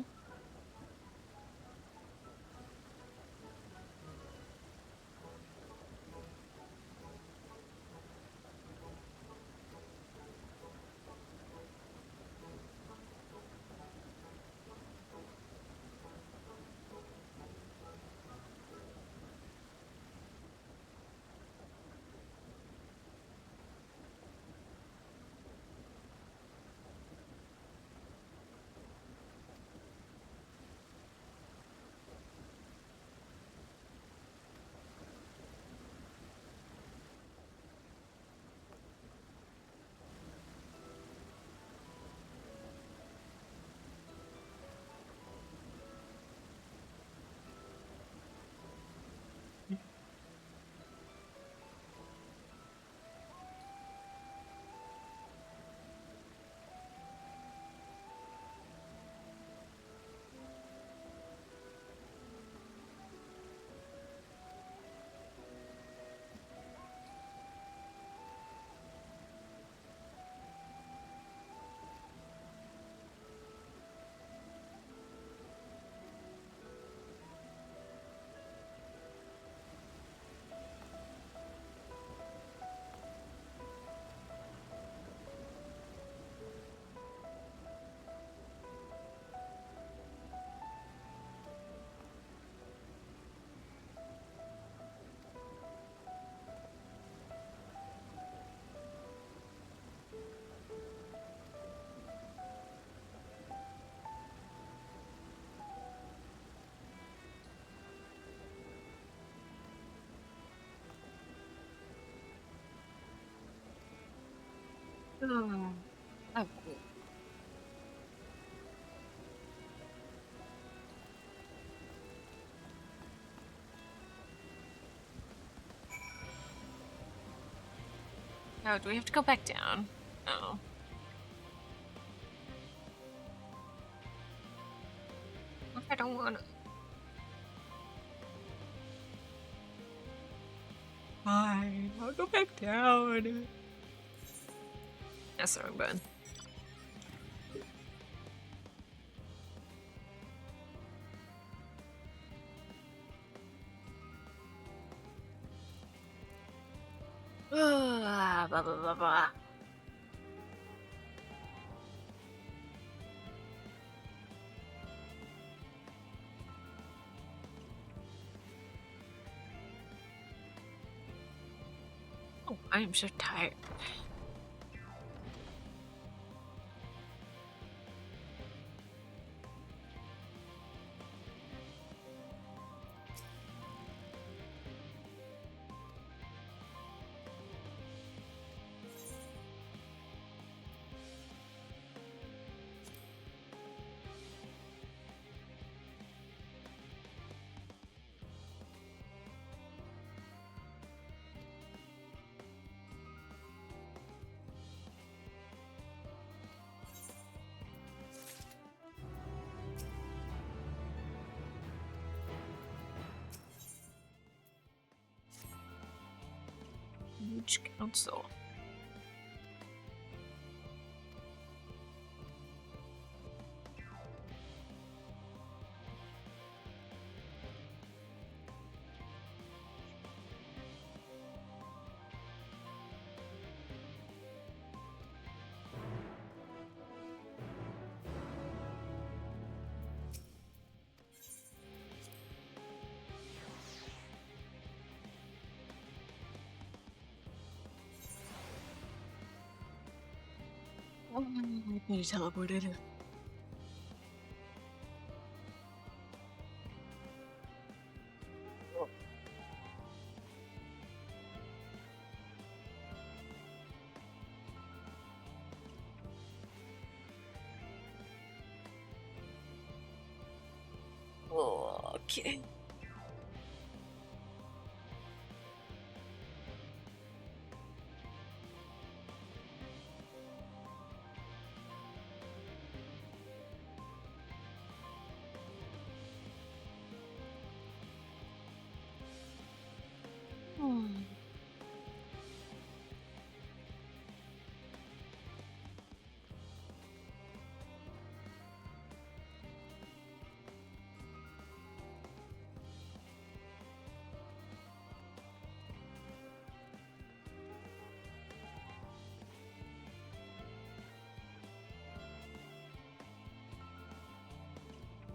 Oh, cool. Oh, do we have to go back down? No. What if I don't want to? Fine, I'll go back down. That's the wrong button. Blah, blah, blah, blah. Oh, I am so tired. Huge council. Oh, you teleported. Okay.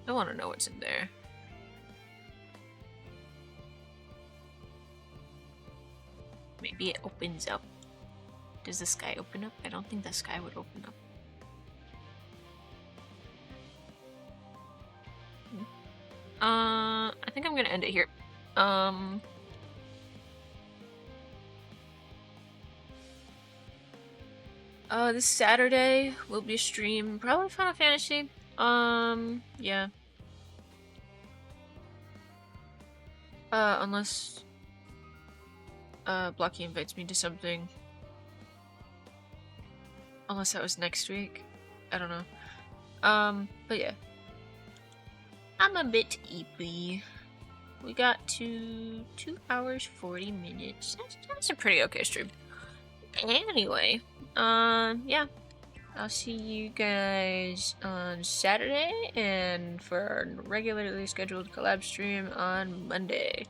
I want to know what's in there. Maybe it opens up. Does the sky open up? I don't think the sky would open up. I think I'm gonna end it here. This Saturday will be a stream, probably Final Fantasy. Yeah. Unless Blocky invites me to something. Unless that was next week. I don't know. But yeah. I'm a bit eepy. We got to 2 hours 40 minutes. That's a pretty okay stream. Anyway, yeah. I'll see you guys on Saturday and for our regularly scheduled collab stream on Monday.